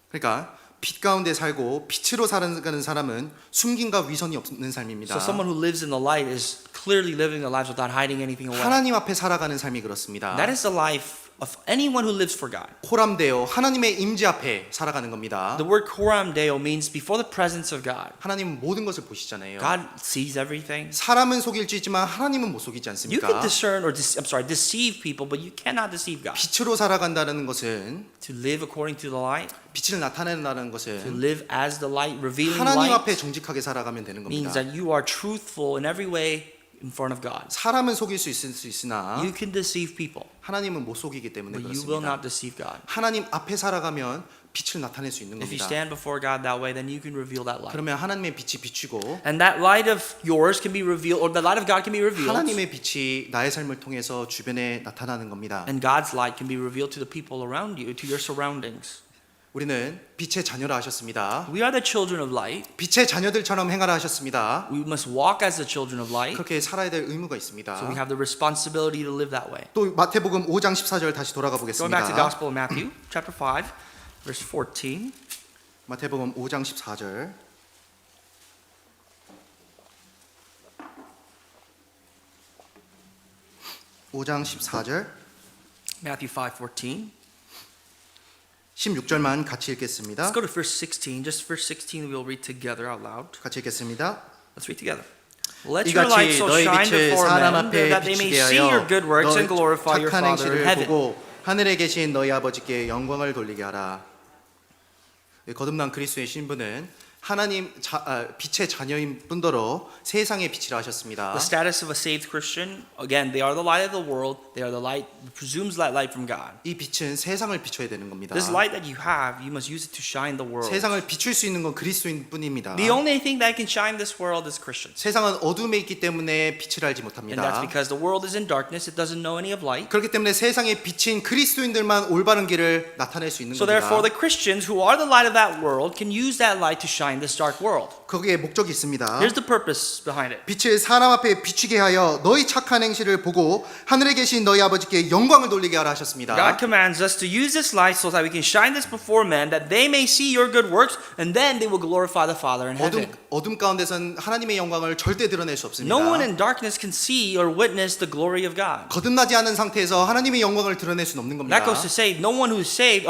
그러니까 빛 가운데 살고 빛으로 살아가는 사람은 숨김과 위선이 없는 삶입니다. So someone who lives in the light is clearly living their lives without hiding anything away. 하나님 앞에 살아가는 삶이 그렇습니다. That is the life of anyone who lives for God. 코람데오 하나님의 임재 앞에 살아가는 겁니다. The word coram deo means before the presence of God. 하나님은 모든 것을 보시잖아요. God sees everything. 사람은 속일 수 있지만 하나님은 못 속이지 You 않습니까? can discern or deceive people, but you cannot deceive God. 빛으로 살아간다는 것은 To live according to the light, 빛을 나타낸다는 to 것은 live as the light, revealing 하나님 light, 앞에 정직하게 살아가면 되는 means 겁니다. that you are truthful in every way in front of God. 사람은 속일 수 있으나 You can deceive people, 하나님은 못 속이기 때문에 but you will 그렇습니다. not deceive God. 하나님 앞에 살아가면 빛을 나타낼 수 있는 If you 겁니다. stand before God that way, then you can reveal that light. 그러면 하나님의 빛이 비추고 And that light of yours can be revealed, or the light of God can be revealed. 하나님의 빛이 나의 삶을 통해서 주변에 나타나는 겁니다. And God's light can be revealed to the people around you, to your surroundings. 우리는 빛의 자녀라 하셨습니다. We are the children of light. 빛의 자녀들처럼 행하라 하셨습니다. We must walk as the children of light. 그렇게 살아야 될 의무가 So we 있습니다. have the responsibility to live that way. 또 마태복음 5장 14절 다시 돌아가 Going back to the 보겠습니다. Gospel of Matthew, chapter 5, verse 14. 마태복음 5장 14절. (5장 14절) Matthew 5:14. 16절만 같이 읽겠습니다. Let's go to verse 16. Just verse 16 we'll read together out loud. 같이 읽겠습니다. Let's read together. Let your light 이같이 so 너희 shine 빛을 before 사람 men 앞에 that they may 비치게 see your 하여 good works 너희 and glorify your 착한 Father in 행실을 heaven. 보고 하늘에 계신 너희 아버지께 영광을 돌리게 하라. 거듭난 그리스도의 신분은 하나님 빛의 자녀인 뿐더러 세상의 빛이라 하셨습니다. The status of a saved Christian, again, they are the light of the world. They are the light, presumes that light from God. 이 빛은 세상을 비춰야 되는 겁니다. This light that you have, you must use it to shine the world. 세상을 비출 수 있는 건 그리스도인 뿐입니다. The only thing that can shine this world is Christians. 세상은 어둠에 있기 때문에 빛을 알지 And 못합니다. that's because the world is in darkness. It doesn't know any of light. 그렇기 때문에 세상에 비친 그리스도인들만 올바른 길을 나타낼 수 있는 So 겁니다. therefore, the Christians who are the light of that world can use that light to shine this dark world. 거기에 목적이 있습니다. Here's the purpose behind it. 빛을 사람 앞에 비추게 하여 너희 착한 행실을 보고 하늘에 계신 너희 아버지께 영광을 돌리게 하라 하셨습니다. God commands us to use this light so that we can shine this before men, that they may see your good works, and then they will glorify the Father in heaven. 어둠 가운데선 하나님의 영광을 절대 드러낼 수 없습니다. No one in darkness can see or witness the glory of God. 거듭나지 않은 상태에서 하나님의 영광을 드러낼 수는 없는 겁니다. That goes to say, no one who's saved,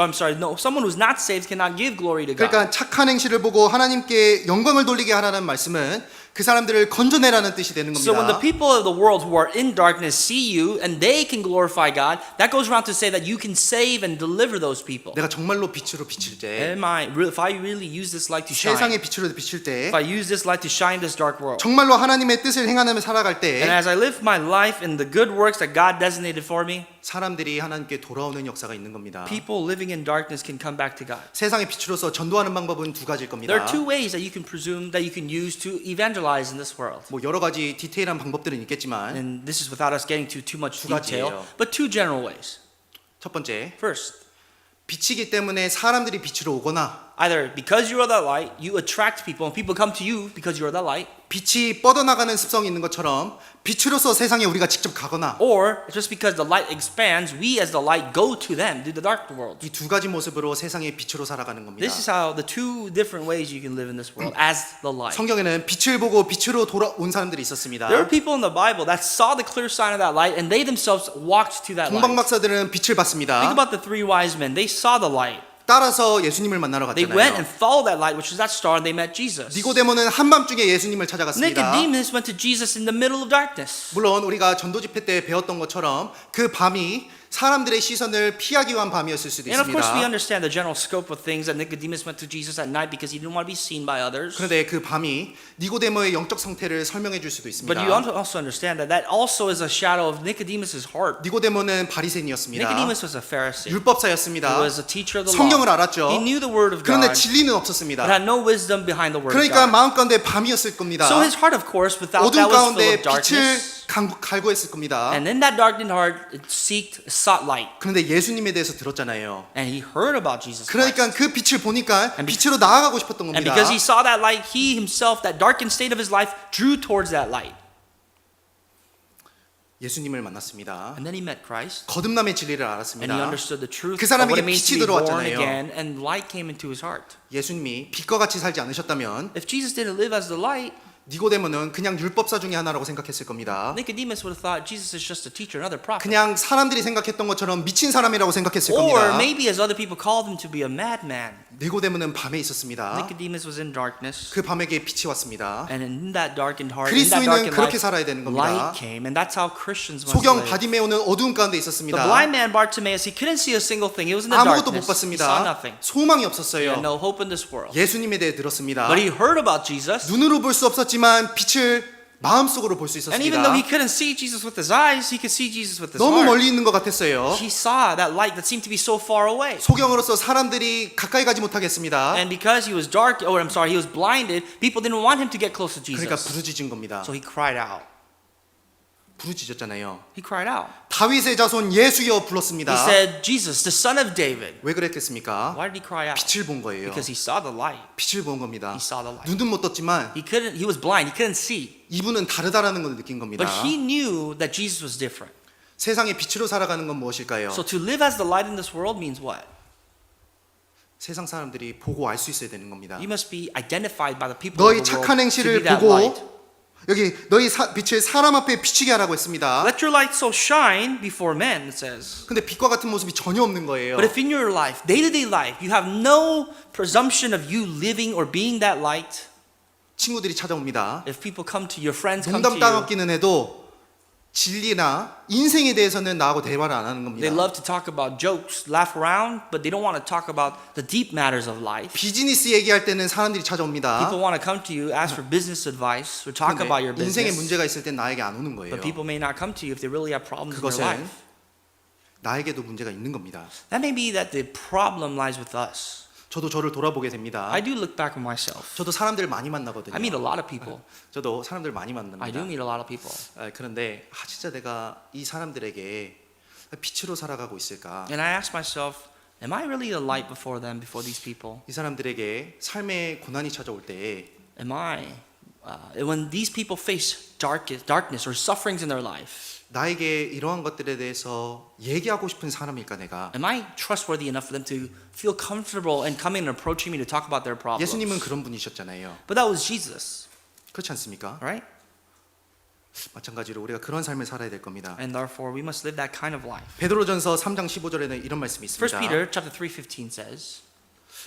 someone who's not saved cannot give glory to God. 그러니까 착한 행실을 보고 하나님께 영광을 돌리게 하라는 말씀은 그 사람들을 건져내라는 뜻이 되는 So when the 겁니다. people of the world who are in darkness see you and they can glorify God, that goes around to say that you can save and deliver those people. 내가 정말로 빛으로 비칠 때, If I really use this light to shine, 세상의 빛으로 비칠 때, if I use this light to shine this dark world, 정말로 하나님의 뜻을 행하며 살아갈 and 때 as I live my life in the good works that God designated for me, 사람들이 하나님께 돌아오는 역사가 있는 겁니다. people living in darkness can come back to God. 세상의 빛으로서 전도하는 방법은 두 가지일 겁니다. There are two ways that you can presume that you can use to evangelize in this world. 뭐 여러 가지 디테일한 방법들은 있겠지만 And this is without us getting to too much 두 가지예요. detail, but two general ways. 첫 번째, First, 빛이기 때문에 사람들이 빛으로 오거나 Either because you are that light, you attract people, and people come to you because you are that light. 빛이 뻗어나가는 습성이 있는 것처럼 빛으로서 세상에 우리가 직접 가거나 Or just because the light expands, we as the light go to them, to the dark world. 이 두 가지 모습으로 세상의 빛으로 살아가는 겁니다. This is how the two different ways you can live in this world as the light. 성경에는 빛을 보고 빛으로 돌아온 사람들이 있었습니다. There are people in the Bible that saw the clear sign of that light and they themselves walked to that light. 동방 박사들은 빛을 Think 봤습니다. about the three wise men. They saw the light. 따라서 예수님을 만나러 They went 갔잖아요. and followed that light, which was that star, and they met Jesus. 니고데모는 한밤중에 예수님을 찾아갔습니다. Nicodemus went to Jesus in the middle of darkness. 물론 우리가 전도 집회 때 배웠던 것처럼 그 밤이 사람들의 시선을 피하기 위한 밤이었을 수도 And of course, we 있습니다. understand the general scope of things that Nicodemus went to Jesus at night because he didn't want to be seen by others. 그런데 그 밤이 니고데모의 영적 상태를 설명해 줄 수도 있습니다. But you also understand that that also is a shadow of Nicodemus's heart. 니고데모는 바리새인이었습니다. Nicodemus was a Pharisee. He 율법사였습니다. was a teacher of the 성경을 law. 알았죠. He knew the word of 그런데 God, 진리는 but 없었습니다. had no wisdom behind the word of 그러니까 God. 마음 가운데 밤이었을 겁니다. So his heart, of course, without 어둠 that was full 가운데 of darkness. 빛을 갈구했을 겁니다. And in that darkened heart, it sought light. 그런데 예수님에 대해서 들었잖아요. And he heard about Jesus Christ. 그러니까 그 빛을 보니까 빛으로 나아가고 싶었던 And 겁니다. because he saw that light, he himself, that darkened state of his life, drew towards that light. 예수님을 만났습니다. And then he met Christ. 거듭남의 진리를 And he 알았습니다. understood the truth 그 of what 사람에게 it means to 빛이 be born 들어왔잖아요. again, and light came into his heart. 예수님이 빛과 같이 살지 않으셨다면 If Jesus didn't live as the light, 니고데모는 그냥 율법사 중에 하나라고 생각했을 겁니다. Nicodemus would have thought Jesus is just a teacher, another prophet. 그냥 사람들이 생각했던 것처럼 미친 사람이라고 생각했을 Or 겁니다. maybe as other people called him to be a madman. 니고데모는 밤에 있었습니다. Nicodemus was in darkness. 그 밤에게 빛이 왔습니다. And in that darkened heart, in that 그리스도인은 darkened 그렇게 life, 살아야 되는 겁니다. light came. And that's how Christians must 소경 live. 바디메오는 어두운 가운데 The 있었습니다. blind man Bartimaeus, he couldn't see a single thing. He was in the 아무것도 못 darkness. He saw 봤습니다. nothing. 소망이 He had 없었어요. no hope in this world. 예수님에 대해 들었습니다. But he heard about Jesus. 눈으로 볼 수 없었지만 빛을 마음속으로 볼 수 And even though he 있었습니다. couldn't see Jesus with his eyes, he could see Jesus with his 너무 heart. 멀리 있는 것 같았어요. He saw that light that seemed to be so far away. 소경으로서 사람들이 가까이 가지 못하게 했습니다. And because he was dark, or I'm sorry, he was blinded, people didn't want him to get close to 그러니까 Jesus. 부르짖은 겁니다. So he cried out. 부르짖었잖아요. He cried out. 다윗의 자손 예수여 He 불렀습니다. said, Jesus, the son of David. 왜 그랬겠습니까? Why did he cry out? 빛을 본 거예요. Because he saw the light. 빛을 본 겁니다. He saw the light. 눈은 못 떴지만 He was blind, he couldn't see. 이분은 다르다라는 걸 느낀 겁니다. But he knew that Jesus was different. 세상의 빛으로 살아가는 건 무엇일까요? So to live as the light in this world means what? 세상 사람들이 보고 알 수 있어야 되는 겁니다. You must be identified by the people 너희 of the 착한 world to be 행실을 that 보고 light. 여기 너희 빛을 사람 앞에 비치게 하라고 했습니다. Let your light so shine before men, it says. 근데 빛과 같은 모습이 전혀 없는 거예요. But if in your life, day-to-day life, you have no presumption of you living or being that light, 친구들이 찾아옵니다. if people come to your friends come to 농담 you, 따먹기는 해도 진리나 인생에 대해서는 나하고 대화를 안 하는 겁니다. they love to talk about jokes, laugh around, but they don't want to talk about the deep matters of life. 비즈니스 얘기할 때는 사람들이 찾아옵니다. People want to come to you, ask for business advice, or talk about your 근데 인생에 business. 문제가 있을 땐 나에게 안 오는 거예요. But people may not come to you if they really have problems in their 그것은 life. 나에게도 문제가 있는 겁니다. That may be that the problem lies with us. 저도 저를 돌아보게 됩니다. I do look back at myself. 저도 사람들 많이 만나거든요. I meet a lot of people. 저도 사람들 많이 I do 만납니다. meet a lot of people. 그런데 진짜 내가 이 사람들에게 빛으로 살아가고 있을까? And I ask myself, am I really a light before them, before these people? 이 사람들에게 삶의 고난이 찾아올 때 Am I, when these people face darkness or sufferings in their life, 나에게 이러한 것들에 대해서 얘기하고 싶은 사람일까 내가? am I trustworthy enough for them to feel comfortable and coming and approaching me to talk about their problems? 예수님은 그런 분이셨잖아요. But that was Jesus, 그렇지 않습니까? right? 마찬가지로 우리가 그런 삶을 살아야 될 겁니다. And therefore, we must live that kind of life. 베드로전서 3장 15절에는 이런 말씀이 1 있습니다. Peter chapter 3:15 says,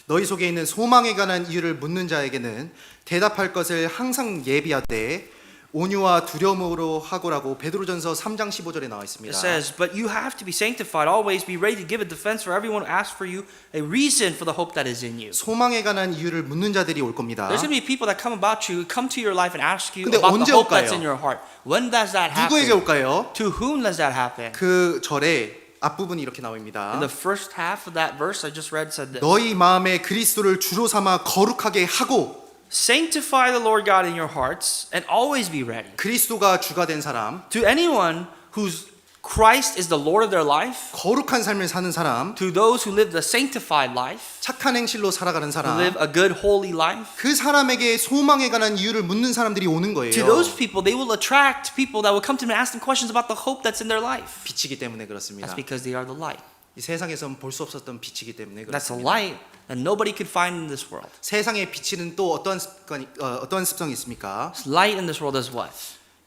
너희 속에 있는 소망에 관한 이유를 묻는 자에게는 대답할 것을 항상 예비하되 온유와 두려움으로 하고라고 베드로전서 3장 15절에 나와 it 있습니다. says, but you have to be sanctified, always be ready to give a defense for everyone who asks for you, a reason for the hope that is in you. 소망에 관한 이유를 묻는 자들이 올 겁니다. There's going to be people that come about you, come to your life and ask you 근데 about 언제 the hope that's 올까요? in your heart. When does that 누구에게 happen? 올까요? To whom does that happen? 그 절에 앞부분이 이렇게 나옵니다. In the first half of that verse I just read said this. 너희 마음에 그리스도를 주로 삼아 거룩하게 하고 Sanctify the Lord God in your hearts and always be ready. 그리스도가 주가 된 사람 To anyone who's Christ is the Lord of their life. 거룩한 삶을 사는 사람, To those who live the sanctified life, 착한 행실로 살아가는 who 사람, live a good holy life. 그 사람에게 소망에 관한 이유를 묻는 사람들이 오는 거예요. To those people, they will attract people that will come to them and ask them questions about the hope that's in their life. 빛이기 때문에 그렇습니다. That's because they are the light. 이 세상에선 볼 수 없었던 빛이기 때문에 That's a 그렇습니다. light that nobody could find in this world. 세상에 비치는 또 어떤 습성이 있습니까? Light in this world is what?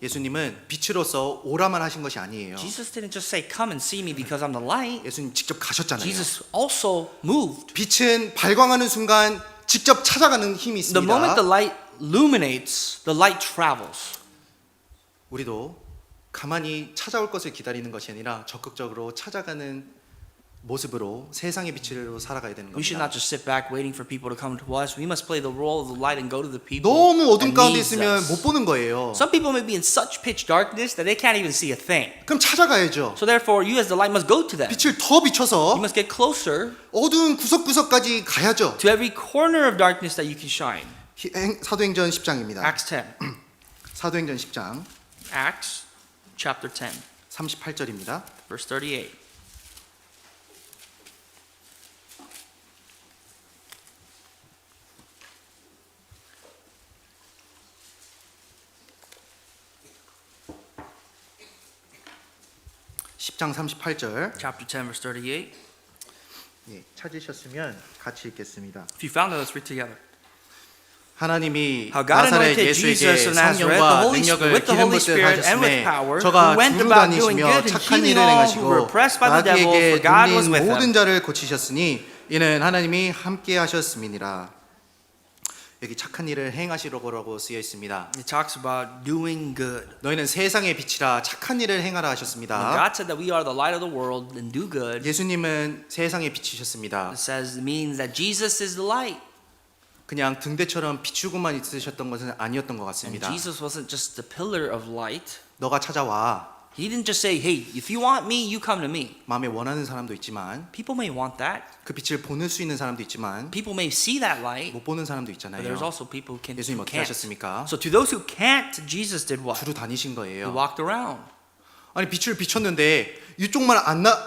예수님은 빛으로서 오라만 하신 것이 아니에요. Jesus didn't just say, "Come and see me because I'm the light." 예수님 직접 가셨잖아요. Jesus also moved. 빛은 발광하는 순간 직접 찾아가는 힘이 The moment 있습니다. the light illuminates, the light travels. 우리도 가만히 찾아올 것을 기다리는 것이 아니라 적극적으로 찾아가는 모습으로 세상의 빛으로 살아가야 되는 We should not 겁니다. just sit back waiting for people to come to us. We must play the role of the light and go to the people. 너무 어둠 that 가운데 needs 있으면 us. 못 보는 거예요. Some people may be in such pitch darkness that they can't even see a thing. 그럼 찾아가야죠. So therefore, you as the light must go to them. 빛을 더 You 비춰서 must get closer 어두운 구석구석까지 가야죠. to every corner of darkness that you can shine. 사도행전 10장입니다. Acts 10. 사도행전 10장 Acts chapter 10, 38절입니다. verse 38. 십 장 38절 Chapter 10, verse 38. 예, 찾으셨으면 같이 읽겠습니다. If you found it, let's read together. 하나님이 How God 나사렛 anointed 예수에게 Jesus of Nazareth, the 성령과 Holy 능력을 with the 기름 Holy 붓듯 Spirit and with 하셨음에 power, 저가 who went 두루 about doing 다니시며 good and 착한 healing 일을 all who 행하시고 were oppressed by the devil, 마귀에게 for God was 눌린 with 모든 him. 자를 고치셨으니 이는 하나님이 함께 하셨음이니라. 여기 착한 일을 행하시려고 쓰여 있습니다. It talks about doing good. 너희는 세상의 빛이라 착한 일을 행하라 When 하셨습니다. God said that we are the light of the world and do good, 예수님은 세상의 빛이셨습니다. it says it means that Jesus is the light. 그냥 등대처럼 비추고만 있으셨던 것은 아니었던 것 And 같습니다. Jesus wasn't just the pillar of light. 너가 찾아와. He didn't just say, "Hey, if you want me, you come to me." 마음에 원하는 사람도 있지만 People may want that. 그 빛을 보낼 수 있는 사람도 있지만 People may see that light, 못 보는 사람도 but 있잖아요. there's also people who 예수님 어떻게 can't. 하셨습니까? So to those who can't, Jesus did what? 두루 다니신 He 거예요. walked around. 아니 빛을 비췄는데 이쪽만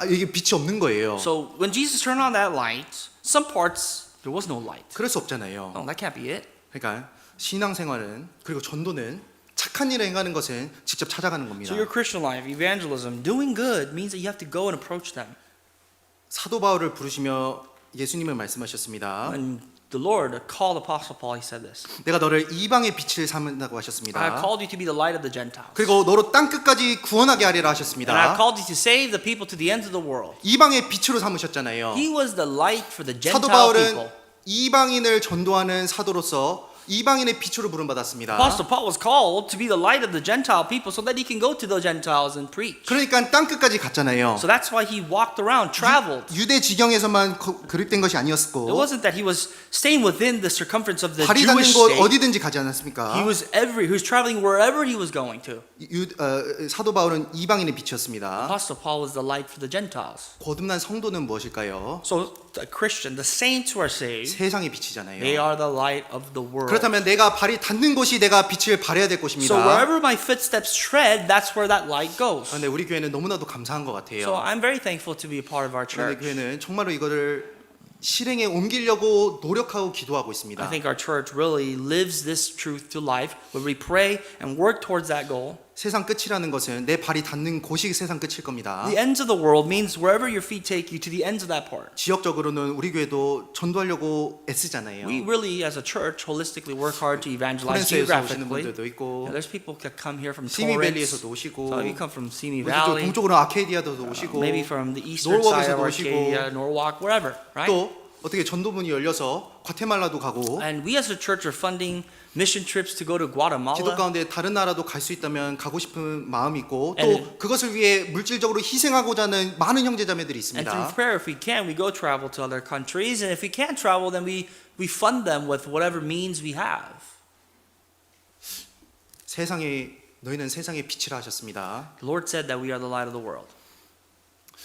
이게 빛이 없는 거예요. So when Jesus turned on that light, some parts there was no light. 그럴 수 없잖아요. No, that can't be it. 그러니까 신앙생활은 그리고 전도는 착한 일을 행하는 것은 직접 찾아가는 겁니다. So your Christian life, evangelism, doing good means that you have to go and approach them. 사도 바울을 부르시며 예수님은 말씀하셨습니다. When the Lord called Apostle Paul, he said this: 내가 너를 이방의 빛을 삼는다고 I have 하셨습니다. called you to be the light of the Gentiles. 그리고 너로 땅 끝까지 구원하게 하리라 And I have 하셨습니다. called you to save the people to the ends of the world. 이방의 빛으로 삼으셨잖아요. He was the light for the 사도 Gentile 바울은 people. 이방인을 전도하는 사도로서 이방인의 빛으로 부름받았습니다. Apostle Paul was called to be the light of the Gentile people so that he can go to the Gentiles and preach. 그러니까 땅 끝까지 갔잖아요. So that's why he walked around, traveled. 유대 지경에서만 그릇된 것이 It 아니었고 wasn't that he was staying within the circumference of the 발이 닿는 Jewish 곳 state. 어디든지 가지 않았습니까? He was traveling wherever he was going to. 사도 바울은 이방인의 빛이었습니다. Apostle Paul was the light for the Gentiles. 거듭난 성도는 무엇일까요? So the Christian, the saints who are saved, 세상의 빛이잖아요. they are the light of the world. 그렇다면 내가 발이 닿는 곳이 내가 빛을 발해야 될 곳입니다. So wherever my footsteps tread, that's where that light goes. 그런데 우리 교회는 너무나도 감사한 것 같아요. So I'm very thankful to be a part of our 그런데 church. 교회는 정말로 이거를 실행에 옮기려고 노력하고 기도하고 있습니다. I think our church really lives this truth to life, where we pray and work towards that goal. 세상 끝이라는 것은 내 발이 닿는 곳이 세상 끝일 겁니다. The ends of the world means wherever your feet take you to the ends of that part. 지역적으로는 우리 교회도 전도하려고 애쓰잖아요. We really, as a church, holistically work hard to evangelize 프랑스에서 오시는 geographically. 분들도 있고 There's people that come here from 시미밸리에서도 Torrance. 오시고 So you come from Simi 어디도 Valley, 동쪽으로 아케디아도 오시고 maybe from the eastern side of 노르웍에서도 Arcadia, 오시고 Norwalk, wherever, right? 또 어떻게 전도문이 열려서 과테말라도 가고 And we as a church are funding mission trips to go to 기도 Guatemala. 가운데 다른 나라도 갈 수 있다면 가고 싶은 마음이 있고 또 And- 그것을 위해 물질적으로 희생하고자 하는 많은 형제자매들이 And through 있습니다. prayer, if we can, we go travel to other countries. And if we can't travel, then we fund them with whatever means we have. 너희는 세상의 빛이라 하셨습니다. The Lord said that we are the light of the world.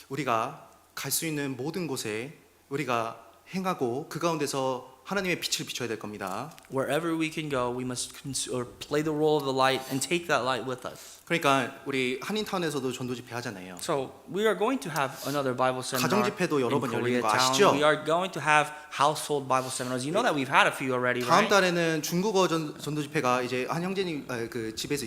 우리가 갈 수 있는 모든 곳에 우리가 행하고 그 가운데서 하나님의 빛을 비춰야 될 겁니다. Wherever we can go, we must or play the role of the light and take that light with us. 그러니까 우리 한인타운에서도 전도 집회 하잖아요. So we are going to have another Bible seminar 가정 집회도 여러 in 번 열리는 거 Koreatown. 아시죠? We are going to have household Bible seminars. You know that we've had a few already, 다음 right? 달에는 중국어 전도 집회가 이제 한 형제님 그 집에서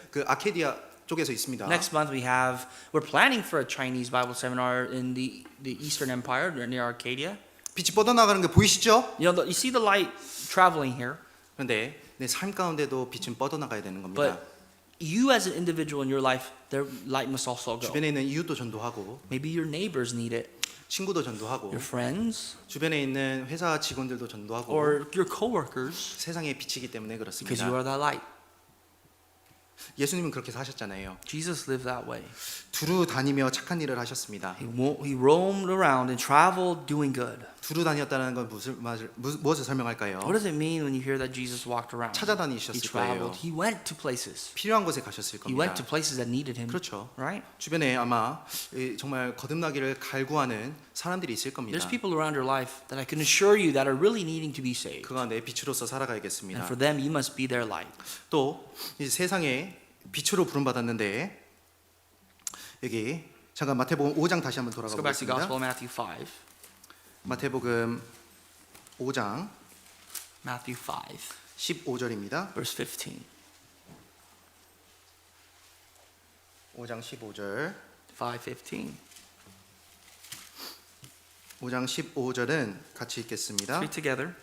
그 아케디아 쪽에서 있습니다. Next month we're planning for a Chinese Bible seminar in the Eastern Empire near Arcadia. 빛이 뻗어나가는 게 보이시죠? You see the light traveling here. 그런데 내 삶 가운데도 빛은 뻗어나가야 되는 겁니다. But you as an individual in your life, their light must also go. 주변에 있는 이웃도 전도하고 Maybe your neighbors need it, 친구도 전도하고 your friends, 주변에 있는 회사 직원들도 전도하고 or your coworkers, 세상의 빛이기 때문에 because 그렇습니다. you are that light. 예수님은 그렇게 사셨잖아요. Jesus lived that way. 두루 다니며 착한 일을 하셨습니다. He roamed around and traveled doing good. 두루 다녔다는 건 무엇을 설명할까요? What does it mean when you hear that Jesus walked around? He 찾아다니셨을 거예요. traveled. He went to places. 필요한 곳에 가셨을 He went 겁니다. to places that needed him. 그렇죠. Right? 주변에 아마 정말 거듭나기를 갈구하는 사람들이 있을 겁니다. There's people around your life that I can assure you that are really needing to be saved. 그가 내 빛으로서 And 살아가야겠습니다. for them, you must be their light. 또 이 세상에 빛으로 부름받았는데 여기 잠깐 마태복음 5장 다시 한번 돌아가 Let's go back to the 보겠습니다. Gospel of Matthew 5. 마태복음 5장 Matthew 5, 15절입니다. verse 15. 5장 15절. 5:15. 5장 15절은 같이 읽겠습니다. Read together.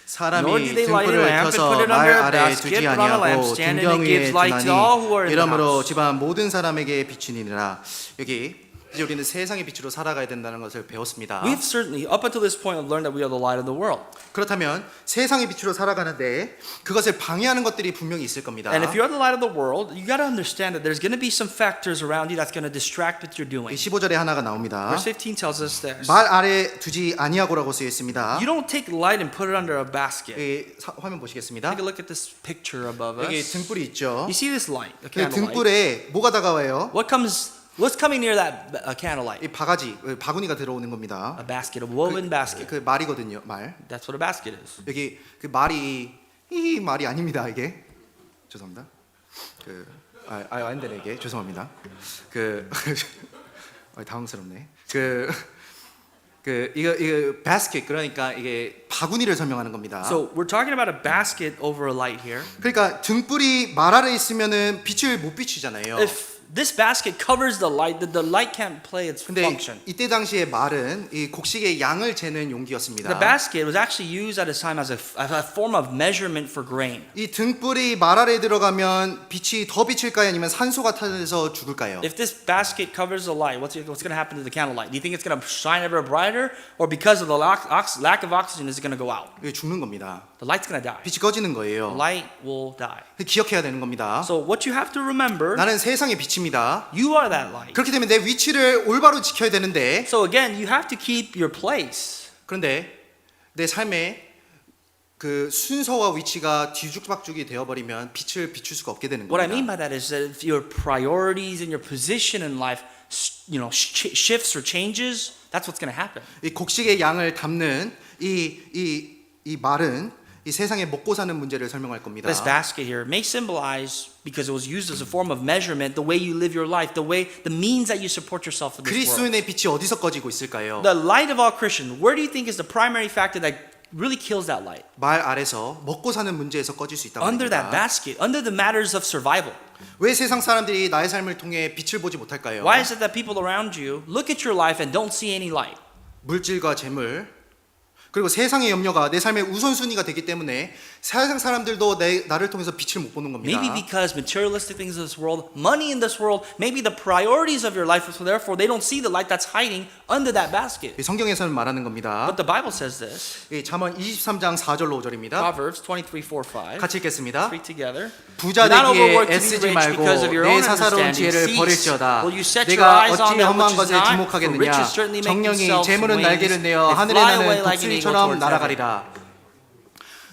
사람이 Nor do they light a 등불을 lamp and 켜서 put it 말 under a 아래에 basket, 두지 but on a 아니하고 lampstand, and 등경 it 위에 gives light to all who are 두나니 in the 이러므로 house. 집안 모든 사람에게 비추니라. 여기 이제 우리는 세상의 빛으로 살아가야 된다는 것을 배웠습니다. We've certainly, up until this point, learned that we are the light of the world. 그렇다면 세상의 빛으로 살아가는데 그것을 방해하는 것들이 분명히 있을 겁니다. And if you are the light of the world, you got to understand that there's going to be some factors around you that's going to distract what you're doing. 15절에 하나가 나옵니다. Verse 15 tells us this. 말 아래 두지 아니하고라고 쓰여 있습니다. You don't take light and put it under a basket. 여기 화면 보시겠습니다. Take a look at this picture above 여기 us. 등불이 있죠. You see this light, a 그 candle light. 등불에 뭐가 다가와요? What's coming near that candle light? 이 바가지, 바구니가 들어오는 겁니다. A basket, a woven basket. 그 말이거든요, 말. That's what a basket is. 여기 그 말이 이 말이 아닙니다, 이게. 죄송합니다. 안 되네 이게. 죄송합니다. 당황스럽네. 이거 basket 그러니까 이게 바구니를 설명하는 겁니다. So we're talking about a basket over a light here. 그러니까 등불이 말 아래 있으면은 빛을 못 비추잖아요. If this basket covers the light can't play its 근데 function. 이때 당시에 말은 이 곡식의 양을 재는 용기였습니다. The basket was actually used at a time as a form of measurement for grain. 이 등불이 말 아래에 들어가면 빛이 더 비칠까요? 아니면 산소가 타서 죽을까요? If this basket covers the light, what's going to happen to the candle light? Do you think it's going to shine ever brighter, or because of the lack of oxygen, is it going to go out? 이게 죽는 겁니다. The light's going to die. 빛이 꺼지는 The 거예요. light will die. 기억해야 되는 겁니다. So what you have to remember, 나는 세상의 빛입니다. you are that light. 그렇기 때문에 내 위치를 올바로 지켜야 되는데 So again, you have to keep your place. 그런데 내 삶에 그 순서와 위치가 뒤죽박죽이 되어버리면 빛을 비출 수가 없게 되는 What I mean 겁니다. by that is that if your priorities and your position in life, shifts or changes, that's what's going to happen. 이 곡식의 양을 담는 이 말은 이 세상에 먹고 사는 문제를 설명할 겁니다. This basket here may symbolize, because it was used as a form of measurement, the way you live your life, the means that you support yourself in this world. 그리스도인의 빛이 어디서 꺼지고 있을까요? The light of all Christians, where do you think is the primary factor that really kills that light? 말 아래서 먹고 사는 문제에서 꺼질 수 있다고 Under that 합니다. basket, under the matters of survival. 왜 세상 사람들이 나의 삶을 통해 빛을 보지 못할까요? Why is it that people around you look at your life and don't see any light? 물질과 재물 그리고 세상의 염려가 내 삶의 우선순위가 되기 때문에 세상 사람들도 나를 통해서 빛을 못 보는 겁니다. Maybe because materialistic things of this world, money in this world, maybe the priorities of your life, so therefore they don't see the light that's hiding under that basket. 성경에서는 말하는 겁니다. But the Bible says this. 잠언 23장 4절로 5절입니다. Proverbs 23:4-5. 같이 읽겠습니다. Read together. 부자 Do not 되기에 overwork to be 애쓰지 rich 말고 because of your 내 own 사사로운 understanding. 지혜를 Cease. 버릴지어다. Will you set your 내가 eyes 어찌 on that 허무한 which is 것에 not? For 주목하겠느냐. riches certainly make 정령이 themselves 재물은 wings. 날개를 내어 They 하늘에 fly away 나는 like an eagle 독수리처럼 towards heaven. 날아가리라.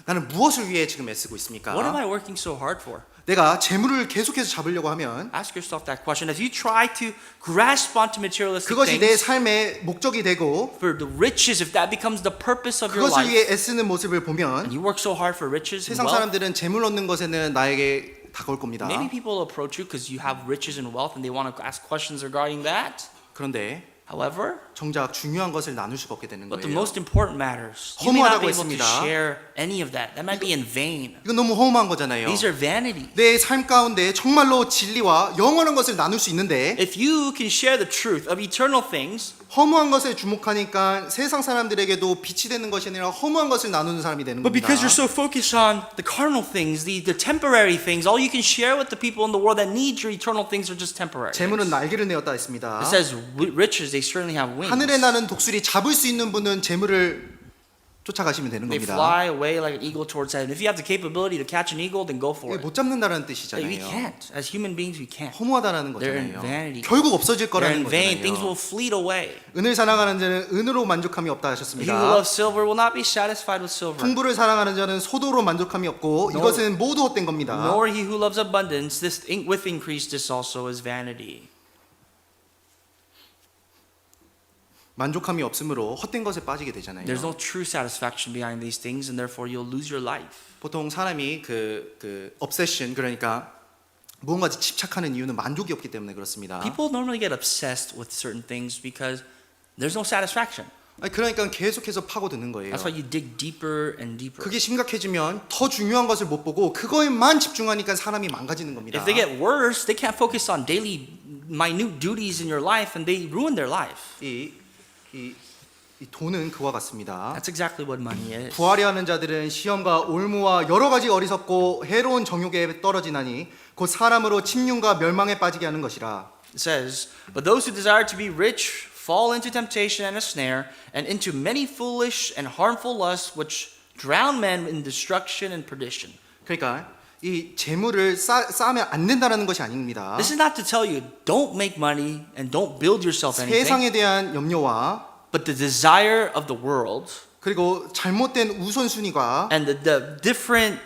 나는 무엇을 위해 지금 애쓰고 있습니까? What am I working so hard for? 내가 재물을 계속해서 잡으려고 하면 Ask yourself that question. As you try to grasp onto materialistic 그것이 내 things 삶의 목적이 되고 for the riches, if that becomes the purpose of your 그것을 life, 위해 애쓰는 모습을 보면 and you work so hard for riches and 세상 wealth, 사람들은 재물 얻는 것에는 나에게 다가올 겁니다. maybe people will approach you because you have riches and wealth and they want to ask questions regarding that. 그런데 However, 정작 중요한 것을 나눌 수가 없게 되는 but the 거예요. most important matters. You may not be able to 허무하다고 share any of that. That might be in vain. 이건 너무 허무한 거잖아요. These are vanity. 내 삶 가운데 정말로 진리와 영원한 것을 나눌 수 있는데 If you can share the truth of eternal things, 허무한 것에 주목하니까 세상 사람들에게도 빛이 되는 것이 아니라 허무한 것을 나누는 사람이 되는 but 겁니다. because you're so focused on the carnal things, the temporary things, all you can share with the people in the world that need your eternal things are just temporary. 재물은 날개를 내었다 했습니다. It says riches, they certainly have wings. 하늘에 나는 독수리 잡을 수 있는 분은 재물을 쫓아가시면 되는 They 겁니다. fly away like an eagle towards heaven. If you have the capability to catch an eagle, then go for it. 못 잡는다는 But we 뜻이잖아요. can't. As human beings, we can't. 허무하다는 They're in 거잖아요. vanity. 결국 없어질 They're 거라는 in vain. Things 거잖아요. will fleet away. 은을 사랑하는 자는 은으로 만족함이 없다 He who 하셨습니다. loves silver will not be satisfied with silver. 풍부를 사랑하는 자는 소도로 만족함이 없고 Nor- 이것은 모두 헛된 겁니다. Nor he who loves abundance, this with increase, this also is vanity. 만족함이 없으므로 헛된 것에 빠지게 되잖아요. There's no true satisfaction behind these things, and therefore you'll lose your life. 보통 사람이 그 obsession 그러니까 무언가에 집착하는 이유는 만족이 없기 때문에 그렇습니다. People normally get obsessed with certain things because there's no satisfaction. 아니, 그러니까 계속해서 파고드는 거예요. That's why you dig deeper and deeper. 그게 심각해지면 더 중요한 것을 못 보고 그거에만 집중하니까 사람이 망가지는 겁니다. If they get worse, they can't focus on daily minute duties in your life, and they ruin their life. 이 돈은 그와 같습니다. That's exactly what money is. 부하려 하는 자들은 시험과 올무와 여러 가지 어리석고 해로운 정욕에 떨어지나니 곧 사람으로 침륜과 멸망에 빠지게 하는 것이라. It says, but those who desire to be rich fall into temptation and a snare, and into many foolish and harmful lusts, which drown men in destruction and perdition. 그러니까 이 재물을 쌓으면 안 된다라는 것이 아닙니다. This is not to tell you don't make money and don't build yourself anything, 세상에 대한 염려와 but the desire of the world 그리고 잘못된 우선순위가 and the different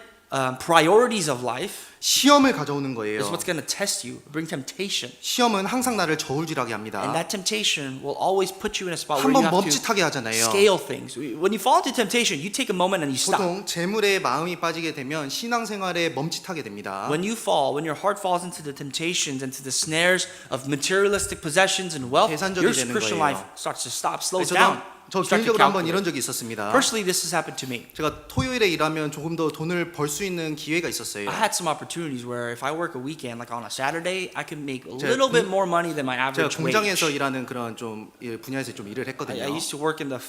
priorities of life 시험을 가져오는 거예요. is what's going to test you, bring temptation. 시험은 항상 나를 저울질하게 합니다. And that temptation will always put you in a spot where you 한번 have to 멈칫하게 하잖아요. scale things. When you fall into temptation, you take a moment and you stop. 보통 재물에 마음이 빠지게 되면 신앙생활에 멈칫하게 됩니다. When you fall, when your heart falls into the temptations, into the snares of materialistic possessions and wealth, 계산적이 your 되는 Christian 거예요. life starts to stop, slows down. 저 Start to 개인적으로 한번 calculate. 이런 적이 있었습니다. Personally, this has happened to me. 제가 토요일에 일하면 조금 더 돈을 벌 수 있는 기회가 있었어요. I had some opportunities where if I work a weekend, like on a Saturday, I could make a 제가 little bit more money than my 제가 average 공장에서 wage. 일하는 그런 좀 분야에서 좀 일을 I 했거든요. used to work in the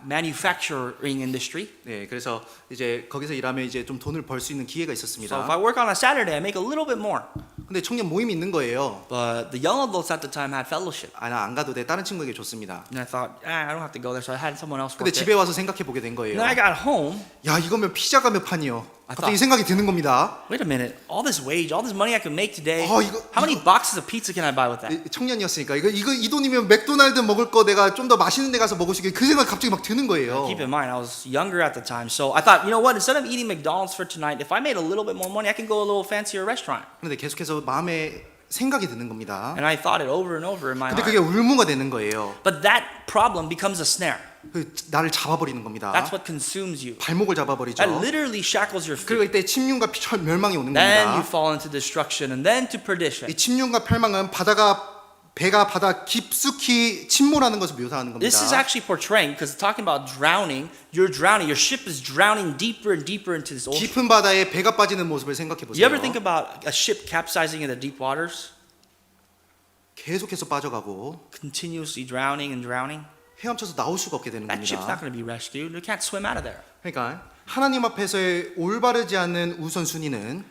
manufacturing industry. 네, 그래서 이제 거기서 일하면 이제 좀 돈을 벌 수 있는 기회가 So if 있었습니다. I work on a Saturday, I make a little bit more. 근데 청년 모임이 있는 거예요. But the young adults at the time had fellowship. 아, 나 안 가도 돼. 다른 친구에게 줬습니다. And I thought, I don't have to go there. So I had someone else 근데 work 집에 it. 와서 생각해 보게 된 거예요. And then I got home. 야, 이거면 피자가 몇 판이요? I 갑자기 thought- 생각이 드는 겁니다. Wait a minute. All this wage, all this money I could make today. 이거- How many boxes of pizza can I buy with that? 청년이었으니까 이 돈이면 맥도날드 먹을 거 내가 좀 더 맛있는 데 가서 먹을 수 있게 그 생각 갑자기 막 드는 거예요. Keep in mind, I was younger at the time. So I thought, you know what? Instead of eating McDonald's for tonight, if I made a little bit more money, I can go a little fancier restaurant. 그런데 계속해서 마음에 생각이 드는 겁니다. And I thought it over and over in my 근데 heart. 그게 울무가 되는 거예요. But that problem becomes a snare. 나를 잡아버리는 겁니다. That's what consumes you. 발목을 잡아버리죠. That literally shackles your 그리고 feet. 이때 침륜과 멸망이 오는 Then you 겁니다. fall into destruction and then to perdition. 이 침륜과 멸망은 배가 바다 깊숙이 침몰하는 것을 묘사하는 겁니다. This is actually portraying, because talking about drowning, you're drowning. Your ship is drowning deeper and deeper into this ocean. 깊은 바다에 배가 빠지는 모습을 생각해 You ever 보세요. think about a ship capsizing in the deep waters? 계속해서 빠져가고 Continuously drowning and drowning? 헤엄쳐서 나올 수가 없게 되는 That ship's not 겁니다. going to be rescued. It can't swim out of there. 그러니까 하나님 앞에서의 올바르지 않는 우선순위는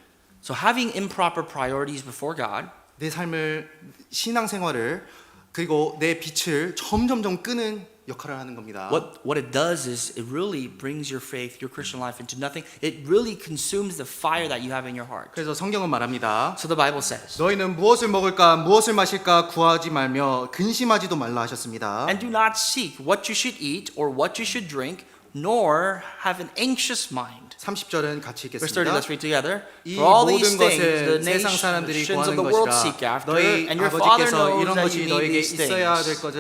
So having improper priorities before God 내 삶을 신앙생활을 그리고 내 빛을 점점점 끄는 역할을 하는 겁니다. what it does is it really brings your faith, your Christian life into nothing. It really consumes the fire that you have in your heart. 그래서 성경은 말합니다. So the Bible says, 너희는 무엇을 먹을까 무엇을 마실까 구하지 말며 근심하지도 말라 하셨습니다. and do not seek what you should eat or what you should drink, nor have an anxious mind. 30절은 같이 Verse 30, 읽겠습니다. let's read together. 이 For all these 모든 things the 것은 세상 사람들이 nations of 구하는 the world 것이라 seek after, 너희 and your Father 아버지께서 knows 이런 that 것이 you need 너에게 these 있어야 될 things. 것을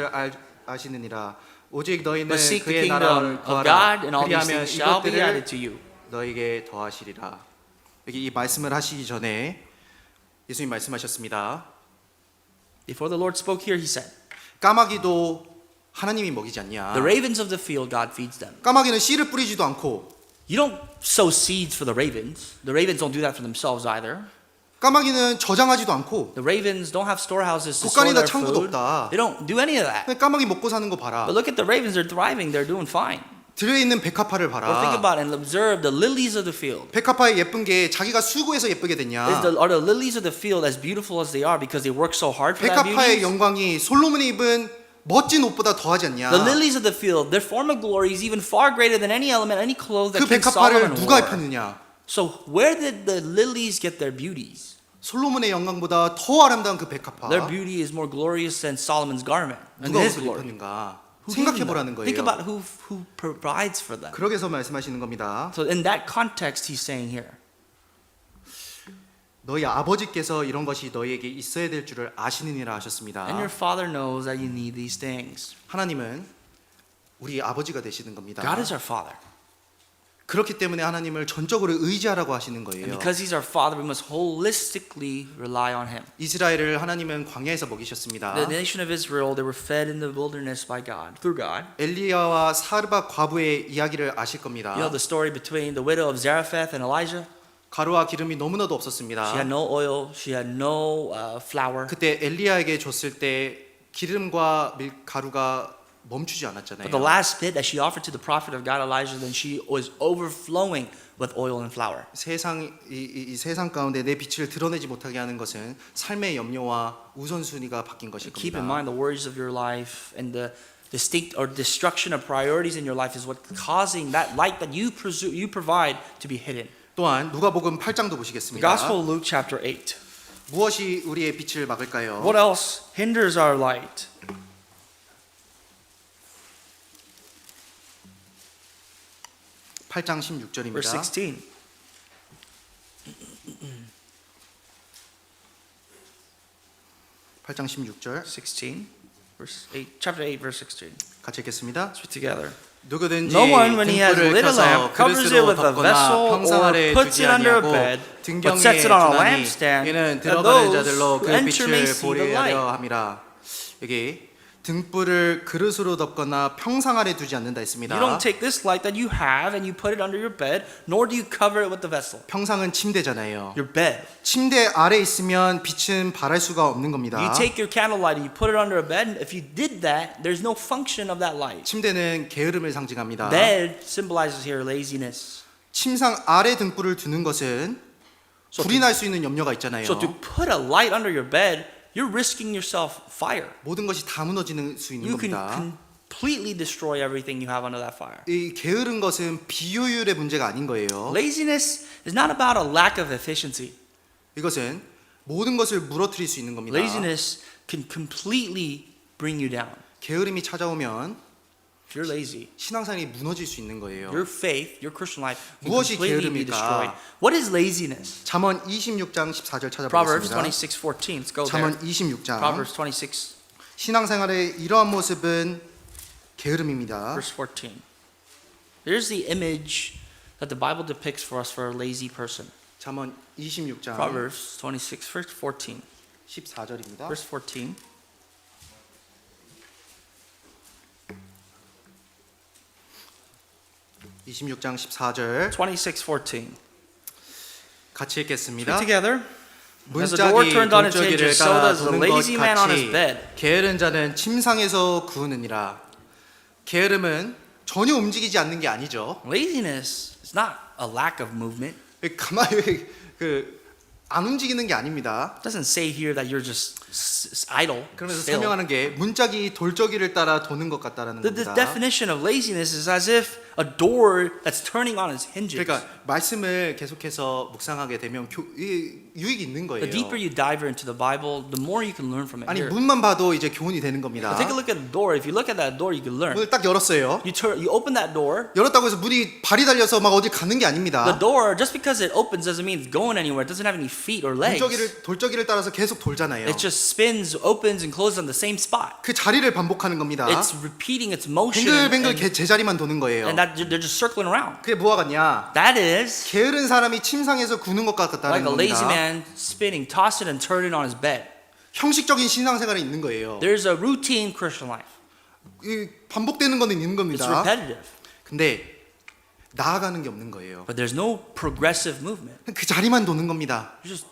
아시느니라. 오직 너희는 But seek the 그의 kingdom 나라를 of 구하라. God, and all these 그리하면 things shall be added 이것들을 to you. 너에게 더하시리라. 여기 이 말씀을 하시기 전에 예수님 말씀하셨습니다. Before the Lord spoke here, he said, 까마귀도 하나님이 먹이지 않냐. the ravens of the field, God feeds them. 까마귀는 씨를 뿌리지도 않고 You don't sow seeds for the ravens. The ravens don't do that for themselves either. 까마귀는 저장하지도 않고 The ravens don't have storehouses to store 곡간이나 their 창고도 food. 없다. They don't do any of that. 까마귀 먹고 사는 거 봐라. But look at the ravens, they're thriving, they're doing fine. 들어있는 백합화를 Or think 봐라. about it and observe the lilies of the field. 백합화의 예쁜 게 자기가 수고해서 예쁘게 됐냐. Are the lilies of the field as beautiful as they are because they work so hard for that 백합화의 beauty? 영광이 솔로몬이 입은 멋진 옷보다 더하지 않냐. The lilies of the field, their form of glory is even far greater than any element, any clothes that 그 King Solomon 백합화를 누가 wore. 입혔느냐. So where did the lilies get their beauties? 솔로몬의 영광보다 더 아름다운 그 백합화. Their beauty is more glorious than Solomon's garment and 누가 his 옷을 glory. 입혔는가. Who gave them 생각해 보라는 that? Think 거예요. about who provides for them. 그러게서 말씀하시는 겁니다. So in that context, he's saying here, 너희 아버지께서 이런 것이 너희에게 있어야 될 줄을 아시느니라 하셨습니다. and your Father knows that you need these things. 하나님은 우리 아버지가 되시는 겁니다. God is our Father. 그렇기 때문에 하나님을 전적으로 의지하라고 하시는 And 거예요. because he's our Father, we must holistically rely on him. 이스라엘을 하나님은 광야에서 먹이셨습니다. The nation of Israel, they were fed in the wilderness by God, through God. 엘리야와 사르밧 과부의 이야기를 아실 겁니다. You know the story between the widow of Zarephath and Elijah? 가루와 기름이 너무나도 She 없었습니다. had no oil, she had no flour. 그때 엘리야에게 줬을 때 기름과 가루가 멈추지 않았잖아요. But the last bit that she offered to the prophet of God, Elijah, then she was overflowing with oil and flour. 이 세상 가운데 내 빛을 드러내지 못하게 하는 것은 삶의 염려와 우선순위가 바뀐 것일 Keep in 겁니다. mind the worries of your life and the distinct or destruction of priorities in your life is what causing that light that you provide to be hidden. 또한 누가복음 8장도 The 보시겠습니다. Gospel of Luke chapter 8. 무엇이 우리의 빛을 막을까요? What else hinders our light? 8장 Verse 16절입니다. 16. (8장 16절) 16. Verse 8. Chapter 8 verse 16. 같이 읽겠습니다. Let's read together. 누구든지 No one, when he has 등불을 lit a 켜서 lamp, covers it 그릇으로 with a 덮거나 vessel 평상 or 아래 puts 두지 it under a 아니하고 bed, 등경에 but sets it on a 두나니 lampstand, 이는 that 들어가는 those 자들로 who 그 enter may 빛을 see the 보게 하려 light. 함이라. 여기 등불을 그릇으로 덮거나 평상 아래 두지 않는다 했습니다. You don't take this light that you have and you put it under your bed, nor do you cover it with the vessel. 평상은 침대잖아요. Your bed. 침대 아래 있으면 빛은 발할 수가 없는 겁니다. You take your candlelight and you put it under a bed. If you did that, there's no function of that light. 침대는 게으름을 상징합니다. Bed symbolizes here laziness. 침상 아래 등불을 두는 것은 불이 날 수 있는 염려가 있잖아요. So to put a light under your bed, you're risking yourself fire. 모든 것이 다 무너지는 수 있는 You can 겁니다. completely destroy everything you have under that fire. 이 게으른 것은 비효율의 문제가 아닌 거예요. Laziness is not about a lack of efficiency. 이것은 모든 것을 무너뜨릴 수 있는 겁니다. Laziness can completely bring you down. 게으름이 찾아오면 If you're lazy, 신앙생활이 무너질 수 있는 거예요. your faith, your Christian life can 무엇이 completely be 게으름일까? destroyed. What is laziness? 잠언 26장 14절 Proverbs 찾아보겠습니다. 26:14. Let's go there. 잠언 26장 Proverbs 26, 신앙생활의 이러한 모습은 게으름입니다. verse 14. Here's the image that the Bible depicts for us for a lazy person. 잠언 26장 Proverbs 26, verse 14. 14절입니다. Verse 14. 26장 14절 26:14. 같이 Read 읽겠습니다. together. As the door 문짝이 turned on its 돌적이를 hinges, so 따라 does the 도는 것 lazy man on his 같이 bed. 게으른 자는 침상에서 구우느니라. 게으름은 전혀 움직이지 않는 게 아니죠. Laziness is not a lack of movement. 가만히 안 움직이는 게 아닙니다. It doesn't say here that you're just idle. 그러면서 stale. 설명하는 게 문짝이 돌적이를 따라 도는 것 같다라는 The 겁니다. definition of laziness is as if a door that's turning on its hinges. 그러니까 말씀을 계속해서 묵상하게 되면 유익이 있는 거예요. The deeper you dive into the Bible, the more you can learn from it. 아니 Here. 문만 봐도 이제 교훈이 되는 겁니다. Take a look at the door. If you look at that door, you can learn. 문을 딱 열었어요. You open that door. 열었다고 해서 문이 발이 달려서 막 어디 가는 게 아닙니다. The door, just because it opens doesn't mean it's going anywhere. It doesn't have any feet or legs. 돌적이를 따라서 계속 돌잖아요. It just spins, opens, and closes on the same spot. 그 자리를 반복하는 겁니다. It's repeating its motion. 뱅글뱅글 제자리만 도는 거예요. And that they're just circling around. 그게 뭐와 같냐? That is 게으른 사람이 침상에서 구는 것 같다는 like a lazy 겁니다. man spinning, tossing and turning on his bed. 형식적인 신앙생활이 있는 거예요. There's a routine Christian life. 이 반복되는 거는 있는 It's 겁니다. repetitive. 근데 나아가는 게 없는 거예요. But there's no progressive movement. 그 자리만 도는 겁니다. You're just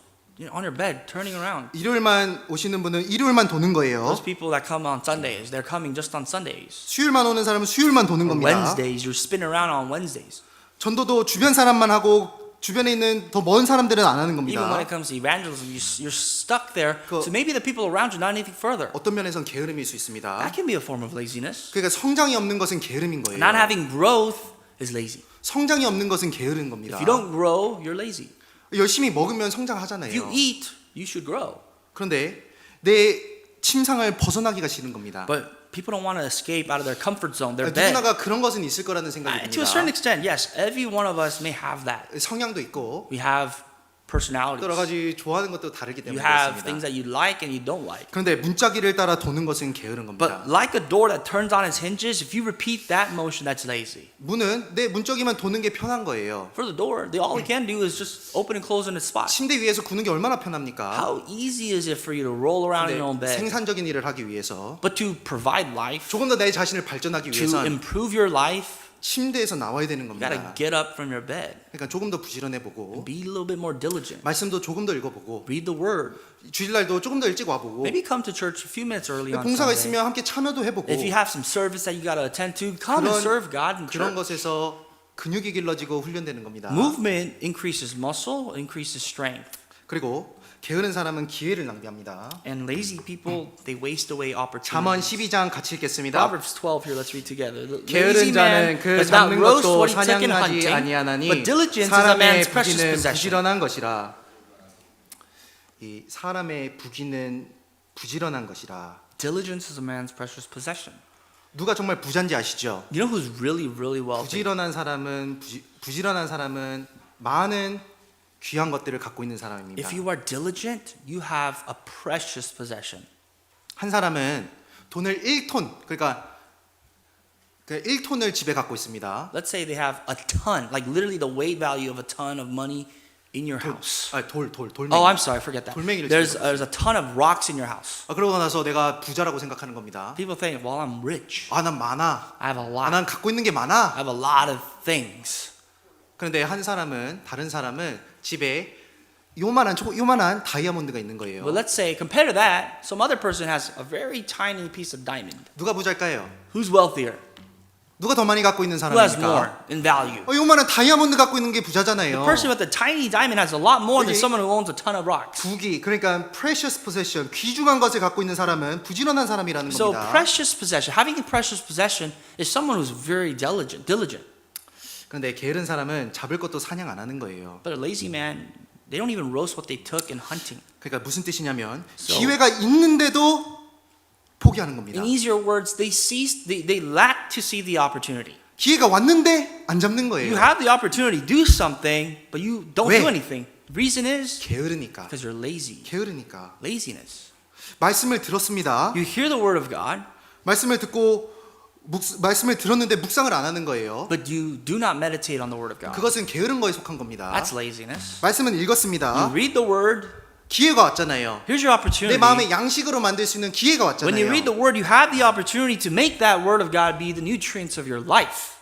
on your bed, turning around. 일요일만 오시는 분은 일요일만 도는 거예요. Those people that come on Sundays, they're coming just on Sundays. 수요일만 오는 사람은 수요일만 도는 겁니다. Wednesdays, you're spinning around on Wednesdays. 전도도 주변 사람만 하고 주변에 있는 더 먼 사람들은 안 하는 Even when 겁니다. it comes to evangelism, you're stuck there. 그- So maybe the people around you, not anything further. 어떤 면에선 게으름일 수 있습니다. That can be a form of laziness. 그러니까 성장이 없는 것은 게으름인 거예요. Not having growth is lazy. 성장이 없는 것은 게으른 겁니다. If you don't grow, you're lazy. 열심히 먹으면 If you 성장하잖아요. eat, you should grow. 그런데 내 침상을 벗어나기가 싫은 겁니다. But people don't want to escape out of their comfort zone, their bed. 누구나가 그런 것은 있을 거라는 생각이 To a certain 듭니다. extent, yes, every one of us may have that. 성향도 있고 We have personalities. 여러 가지 좋아하는 것도 다르기 You 때문에 have 그렇습니다. things that you like and you don't like. 그런데 문짝이를 따라 도는 것은 게으른 겁니다. But like a door that turns on its hinges, if you repeat that motion, that's lazy. 문은 내 문짝이만 도는 게 편한 거예요. For the door, all you can do is just open and close in its spot. 침대 위에서 구는 게 얼마나 편합니까? How easy is it for you to roll around in your own 근데 bed? 생산적인 일을 하기 위해서 But to provide life, 조금 더 내 자신을 발전하기 to 위해서 improve your life, 침대에서 나와야 되는 you gotta 겁니다. get up from your bed. 그러니까 조금 더 부지런해 보고 Be a little bit more diligent. 말씀도 조금 더 읽어보고 Read the word. 주일날도 조금 더 일찍 와보고 Maybe come to church a few minutes early on 봉사가 Sunday. 있으면 함께 참여도 해보고 If you have some service that you gotta attend to, come and serve God in 그런 church. 것에서 근육이 길러지고 훈련되는 겁니다. Movement increases muscle, increases strength. 그리고 게으른 사람은 기회를 낭비합니다. And lazy people, they waste away 잠언 opportunities. 12장 같이 읽겠습니다. Proverbs 12 here, let's read together. The 게으른 lazy man 자는 그 does not 잡는 roast 것도 what he took in 사냥하지 hunting, 아니하나니 but diligence is a 사람의 man's precious 부귀는 possession. 부지런한 것이라. 이 사람의 부귀는 부지런한 것이라. Diligence is a man's precious possession. 누가 정말 부자인지 아시죠? You know who's really, really wealthy? 부지런한 사람은 많은 귀한 것들을 갖고 있는 사람입니다. If you are diligent, you have a precious possession. 한 사람은 돈을 1톤, 그러니까 1톤을 집에 갖고 있습니다. Let's say they have a ton, like literally the weight value of a ton of money in your house. 돌멩이. Oh, I'm sorry, forget that. 돌멩이를 There's 집에 a ton of rocks in your house. 그러고 나서 내가 부자라고 생각하는 겁니다. People think, well, I'm rich. 난 많아. I have a lot. 난 갖고 있는 게 I 많아. have a lot of things. 그런데 다른 사람은 집에 요만한 다이아몬드가 있는 거예요. But let's say, compared to that, some other person has a very tiny piece of diamond. 누가 부자일까요? Who's wealthier? 누가 더 많이 갖고 있는 Who has more 사람입니까? in value? 요만한 다이아몬드 갖고 있는 게 The 부자잖아요. person with the tiny diamond has a lot more than 이게- someone who owns a ton of rocks. 부귀, 그러니까 precious possession, 귀중한 것을 갖고 있는 사람은 부지런한 사람이라는 So 겁니다. precious possession, having a precious possession is someone who's very diligent. 그런데 게으른 사람은 잡을 것도 사냥 안 하는 거예요. But a lazy man, they don't even roast what they took in hunting. 그러니까 무슨 뜻이냐면 So- 기회가 있는데도 포기하는 겁니다. In easier words, they lack to see the opportunity. 기회가 왔는데 안 잡는 You 거예요. have the opportunity to do something, but you don't 왜? do anything. The reason is 게으르니까. because you're lazy. 게으르니까. Laziness. 말씀을 들었습니다. You hear the word of God, 말씀을 들었는데 묵상을 안 하는 거예요. but you do not meditate on the word of God. 그것은 게으른 거에 속한 겁니다. That's laziness. 말씀은 You 읽었습니다. read the word, 기회가 왔잖아요. here's your 내 opportunity. 마음의 양식으로 만들 수 있는 기회가 When you read the 왔잖아요. word, you have the opportunity to make that word of God be the nutrients of your life.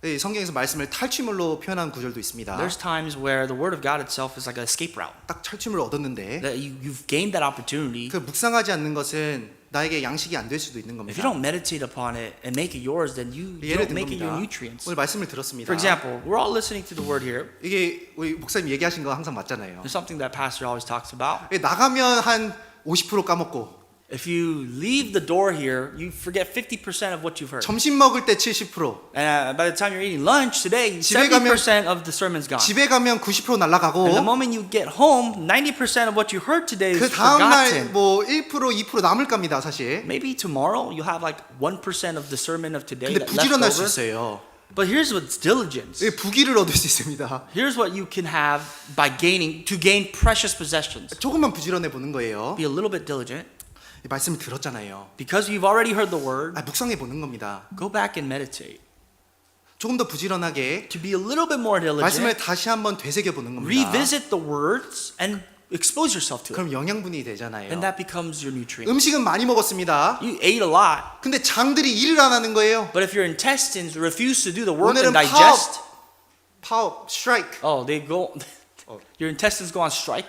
예, 성경에서 말씀을 탈취물로 표현한 구절도 있습니다. There's times where the word of God itself is like an escape route. 딱 탈취물을 얻었는데 That you've gained that opportunity. 그 묵상하지 않는 것은 나에게 양식이 안 될 수도 있는 If you 겁니다. don't meditate upon it and make it yours, then you 예를 don't 든 make it your 겁니다. nutrients. 오늘 말씀을 들었습니다. For example, we're all listening to the word here. 이게 우리 목사님 얘기하신 거 항상 맞잖아요. There's something that pastor always talks about. 나가면 한 50% 까먹고 If you leave the door here, you forget 50% of what you've heard. 점심 먹을 때 70%, And by the time you're eating lunch today, 집에 가면- 70% of the sermon's gone. 집에 가면 90% 날아가고 And the moment you get home, 90% of what you heard today 그 is 다음 날 forgotten. 뭐 1%, 2% 남을 겁니다, 사실. Maybe tomorrow you have like 1% of the sermon of today 근데 left 부지런할 수 over. 있어요. But here's what's diligence. 예, 부기를 얻을 수 있습니다. Here's what you can have by to gain precious possessions. 조금만 부지런해 보는 거예요. Be a little bit diligent. 이 말씀을 들었잖아요. Because you've already heard the word, 묵상해 보는 겁니다. go back and meditate. 조금 더 부지런하게 To be a little bit more 말씀을 diligent, 다시 한번 되새겨 보는 겁니다. revisit the words and expose yourself to it. 그럼 영양분이 되잖아요. And that becomes your nutrient. 음식은 많이 먹었습니다. You ate a lot, 근데 장들이 일을 안 하는 거예요. but if your intestines refuse to do the work 오늘은 and digest, 파업, 스트라이크. they go, your intestines go on strike,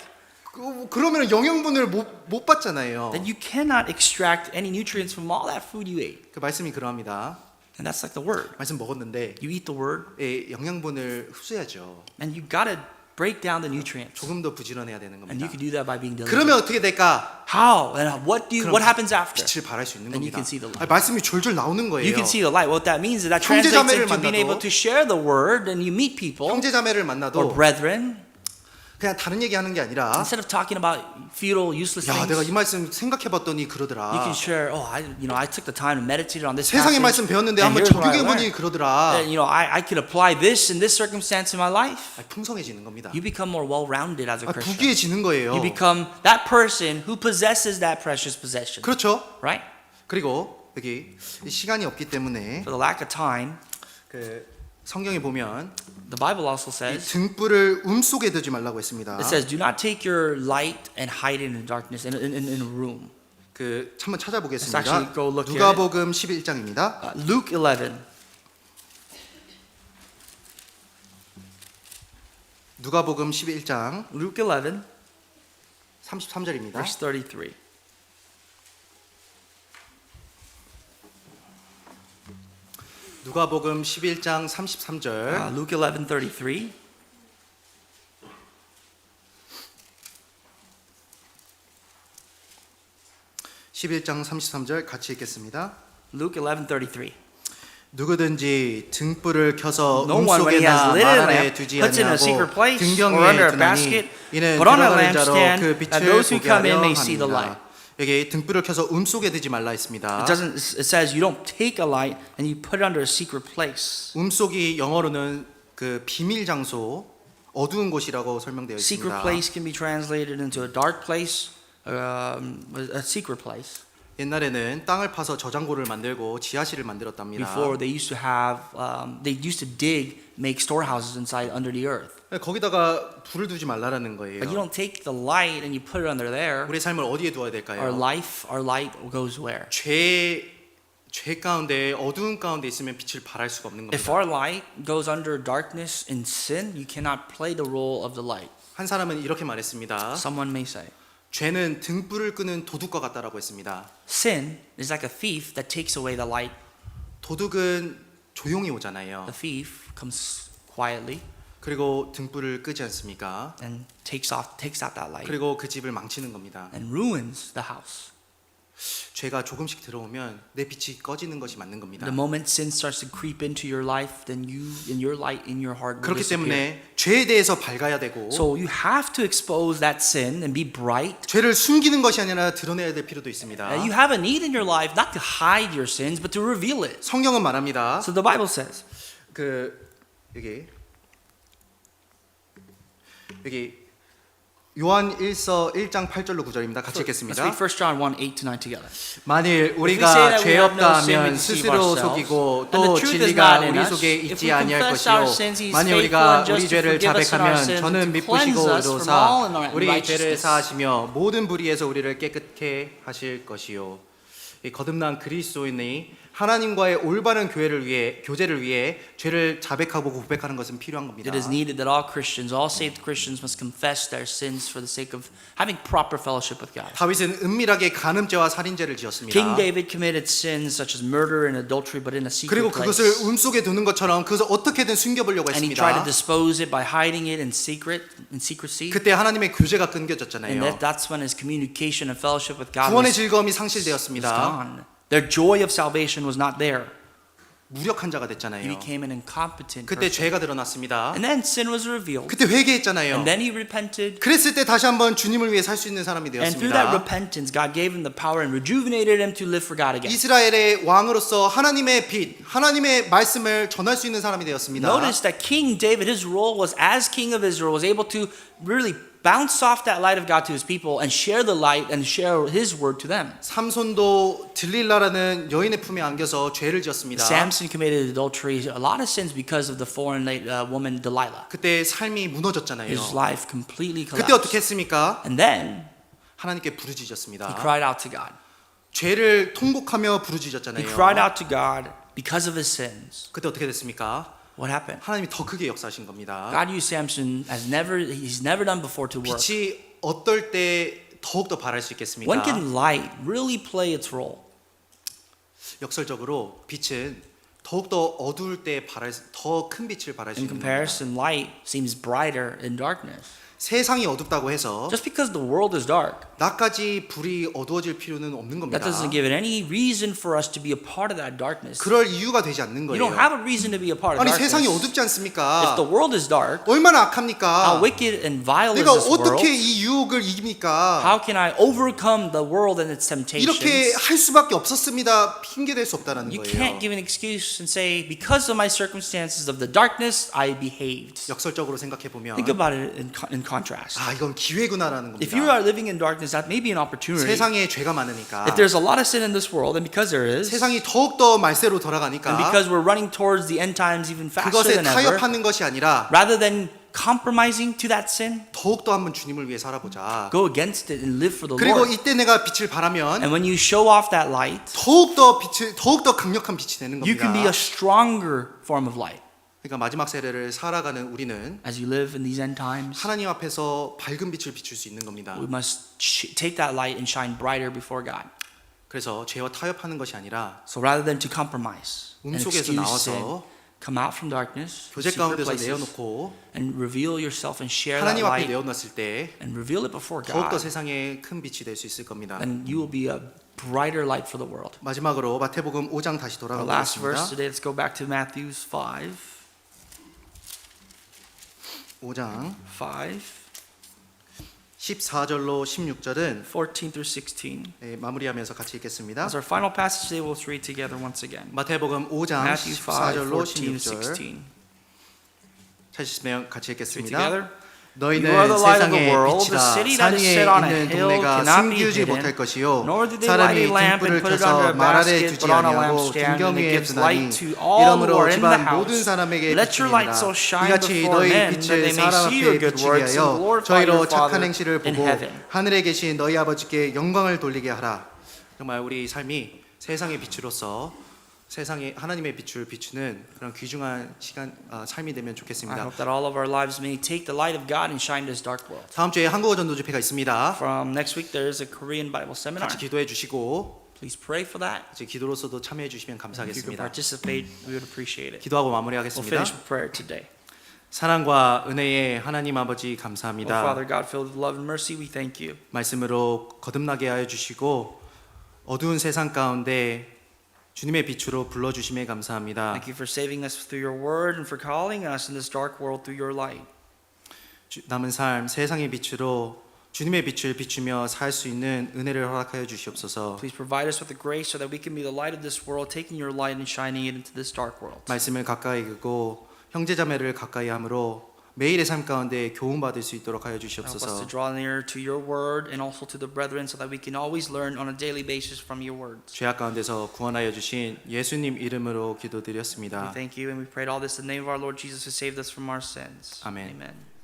그러면 영양분을 못 받잖아요. then you cannot extract any nutrients from all that food you ate. 그 말씀이 그러합니다. And that's like the word. 말씀 먹었는데 You eat the word, 영양분을 흡수해야죠. and you gotta break down the nutrients. 조금 더 부지런해야 되는 And you 겁니다. can do that by being diligent. 그러면 어떻게 될까? How? And what happens after? 빛을 발할 수 있는 Then you 겁니다. can see the light. 말씀이 졸졸 나오는 거예요. You can see the light. What that means is that 형제자매를 translates into being 만나도 able to share the word, and you meet people 형제자매를 or 만나도 brethren. 그냥 다른 얘기하는 게 아니라 Instead of talking about futile, useless 야, 내가 이 things, 말씀 생각해봤더니 you 그러더라. can share. Oh, I took the time to meditate on this 세상의 passage. 말씀 배웠는데 and 한번 here's what I 적용해보니 learned. 그러더라. And, I could apply this in this circumstance in my life. 풍성해지는 겁니다. You become more well-rounded as a Christian. 부귀해지는 거예요. You become that person who possesses that precious possession. 그렇죠. Right? 그리고 여기 시간이 없기 때문에 For the lack of time, 그 성경에 보면 the Bible also 이 says, 등불을 속에 두지 말라고 했습니다. it says, do not take your light and hide it in darkness in a room. 그 한번 Let's 찾아보겠습니다. actually go look at it. 누가복음 11장입니다. Luke 11, 누가복음 11장 Luke 11, 33절입니다. verse 33. 누가복음 11장 33절. Luke 11, 33. (11장 33절) 같이 읽겠습니다. Luke 11, 33. 누구든지 등불을 켜서 No one, when he has 음속에나 lit a 말 안에 lamp, 두지 puts it in a 아니하고 secret place or 등경에 under a 두나니 basket, 이는 but on a 들어가는 자로 lampstand, 그 that 빛을 those who 보게 come in 하려 may see the 합니다. light. 여기 등불을 켜서 속에 두지 말라 했습니다. It says you don't take a light and you put it under a secret place. 속이 영어로는 그 비밀 장소, 어두운 곳이라고 설명되어 Secret 있습니다. place can be translated into a dark place, a secret place. 옛날에는 땅을 파서 저장고를 만들고 지하실을 만들었답니다. Before they used to dig, make storehouses inside under the earth. 거기다가 불을 두지 말라라는 거예요. But you don't take the light and you put it under there. 우리의 삶을 어디에 두어야 Our 될까요? light goes where? 죄 가운데 어두운 가운데 있으면 빛을 발할 수가 없는 If 겁니다. our light goes under darkness and sin, you cannot play the role of the light. 한 사람은 이렇게 말했습니다. Someone may say, 죄는 등불을 끄는 도둑과 같다라고 했습니다. sin is like a thief that takes away the light. 도둑은 조용히 오잖아요. The thief comes quietly 그리고 등불을 끄지 않습니까? and takes out that light 그리고 그 집을 망치는 겁니다. and ruins the house. 죄가 조금씩 들어오면 내 빛이 꺼지는 것이 맞는 겁니다. The moment sin starts to creep into your life, then you and your light in your heart will 그렇기 disappear. 때문에 죄에 대해서 밝아야 되고 So you have to expose that sin and be bright. 죄를 숨기는 것이 아니라 드러내야 될 필요도 있습니다. You have a need in your life not to hide your sins, but to reveal it. 성경은 말합니다. So the Bible says, 여기 요한 1서 1장 8절로 9절입니다. 같이 let's 읽겠습니다. read 1 John 1, 8 to 9 together. 만일 say 우리가 that we 죄 have no 없다 sin, we 하면 deceive 스스로 ourselves, 속이고 and the 또 truth is 진리가 not in 우리 us. 속에 If 있지 we 아니할 confess our 것이요 sins, He is 만일 faithful 우리가 and just 우리 to 죄를 forgive us of our 자백하면 sins 저는 and to cleanse 미쁘시고 us from all 의로사 우리 죄를 unrighteousness. 사하시며 모든 불의에서 우리를 깨끗게 하실 것이요 이 거듭난 그리스도인이 하나님과의 올바른 교제를 위해 죄를 자백하고 고백하는 것은 필요한 겁니다. It is needed that all Christians, all saved Christians must confess their sins for the sake of having proper fellowship with God. 다윗은 은밀하게 간음죄와 살인죄를 지었습니다. King David committed sins such as murder and adultery, but in a secret 그리고 place. 그것을 음속에 두는 것처럼 그것을 어떻게든 숨겨보려고 And he tried to 했습니다. dispose it by hiding it in secrecy. 그때 하나님의 교제가 And 끊겨졌잖아요. that's when his communication and fellowship with God 구원의 was 즐거움이 상실되었습니다. gone. Their joy of salvation was not there. 무력한 자가 He 됐잖아요. became an incompetent 그때 person. 죄가 드러났습니다. And then sin was revealed. 그때 회개했잖아요. And then he repented. 그랬을 때 다시 한번 주님을 위해 살 수 있는 사람이 And through that 되었습니다. repentance, God gave him the power and rejuvenated him to live for God again. 이스라엘의 왕으로서 하나님의 빛, 하나님의 말씀을 전할 수 있는 사람이 되었습니다. Notice that King David, his role was as king of Israel, was able to really bounce off that light of God to his people and share the light and share his word to them. 삼손도 들릴라라는 여인의 품에 안겨서 죄를 지었습니다. Samson committed adultery, a lot of sins because of the foreign woman Delilah. 그때 삶이 무너졌잖아요. His life completely 그때 collapsed. 어떻게 했습니까? And then 하나님께 he 부르짖었습니다. cried out to God. 죄를 통곡하며 He 부르짖었잖아요. cried out to God because of his sins. 그때 어떻게 됐습니까? What happened? 하나님이 더 크게 역사하신 겁니다. God used Samson as he's never done before to work. 빛이 어떨 때 더욱더 발할 수 있겠습니까? When can light really play its role? 역설적으로 빛은 더욱더 어두울 때 더 큰 빛을 발할 수 In 있는 겁니다. comparison, light seems brighter in darkness. 세상이 어둡다고 해서 Just because the world is dark, 나까지 불이 어두워질 필요는 없는 겁니다. that doesn't give it any reason for us to be a part of that darkness. 그럴 이유가 되지 않는 You don't 거예요. have a reason to be a part of 아니 darkness. 세상이 어둡지 If 않습니까? the world is dark, 얼마나 how 악합니까? wicked and vile is 내가 this world? 어떻게 이 유혹을 이깁니까? How can I overcome the world and its temptations? 이렇게 할 수밖에 없었습니다. 핑계 댈 수 없다는 You 거예요. can't give an excuse and say, because of my circumstances of the darkness, I behaved. 역설적으로 생각해 보면 Think about it in contrast. 아 이건 기회구나라는 If you 겁니다. are living in darkness, that may be an opportunity. 세상에 죄가 많으니까 If there's a lot of sin in this world, and because there is, 세상이 더욱더 말세로 and 돌아가니까 because we're running towards the end times even faster 그것에 than ever, 타협하는 것이 아니라 rather than compromising to that sin, 더욱더 한번 주님을 위해 살아보자. go against it and live for the 그리고 Lord. 이때 내가 빛을 발하면 And when you show off that light, 더욱더 강력한 빛이 되는 you can be a 겁니다. stronger form of light. 그러니까 마지막 세대를 살아가는 우리는 As you live in these end times, 하나님 앞에서 밝은 빛을 비출 수 있는 겁니다. we must take that light and shine brighter before God. 그래서 죄와 타협하는 것이 아니라 So rather than to compromise and 속에서 excuse sin, 나와서 come out from darkness, 교제 secret 가운데서 places, 내어놓고 and reveal yourself and share that 하나님 앞에 light 내어놨을 때 and reveal it before 더욱더 God, 세상에 큰 빛이 될 수 있을 겁니다. and you will be a brighter light for the world. 마지막으로 마태복음 5장 다시 Our 돌아가 last verse 보겠습니다. today, let's go back to Matthew 5. 5장 5, 14절로 16절은 14 through 16. 마무리하면서 같이 읽겠습니다. As our final passage today, we'll read together once again. 마태복음 5장 Matthew 5, 14절로 14 to 16절 16. 찾으시면 같이 Read 읽겠습니다. together. 너희는 You are the light of the 세상의 world. The 빛이라 city that 산 is 위에 set on a 있는 hill 동네가 cannot be 숨기지 hidden, 못할 것이요 nor do they light a 사람이 lamp and 등불을 put it 켜서 under a 말 아래 basket, 두지 but on a 아니하고 lampstand, 등경 and it 위에 gives 두나니 light to all who 이러므로 are in the 집안 모든 house. 사람에게 Let your light 비추니라 so shine 이같이 before 너희 men that 빛을 they may 사람 see your 앞에 good 비추게 works and 하여 glorify 저희로 your 착한 Father 행실을 in 보고 heaven. 하늘에 계신 너희 아버지께 영광을 돌리게 하라. 정말 우리 삶이 세상의 빛으로서 세상에 하나님의 빛을 비추는 그런 귀중한 삶이 되면 I 좋겠습니다. hope that all of our lives may take the light of God and shine this dark world. 다음 주에 한국어 전도 집회가 있습니다. From next week, there is a Korean Bible seminar. 같이 기도해 주시고 Please pray for that. 이제 기도로서도 참여해 주시면 If you could 감사하겠습니다. participate, we would appreciate it. 기도하고 We'll 마무리하겠습니다. finish with prayer today. 사랑과 은혜의 하나님 아버지 Oh, 감사합니다. Father God, filled with love and mercy, we thank you. 말씀으로 거듭나게 하여 주시고 어두운 세상 가운데 주님의 빛으로 불러주심에 감사합니다. Thank you for saving us through your word and for calling us in this dark world through your light. 남은 삶 세상의 빛으로 주님의 빛을 비추며 살 수 있는 은혜를 허락하여 주시옵소서. Please provide us with the grace so that we can be the light of this world, taking your light and shining it into this dark world. 말씀을 가까이 두고 형제자매를 가까이 함으로 매일의 삶 가운데 교훈 받을 수 있도록 하여 Help us to 주시옵소서. draw near to your word and also to the brethren so that we can always learn on a daily basis from your words. 죄악 가운데서 구원하여 주신 예수님 이름으로 We 기도드렸습니다. thank you and we prayed all this in the name of our Lord Jesus who saved us from our sins. Amen. Amen.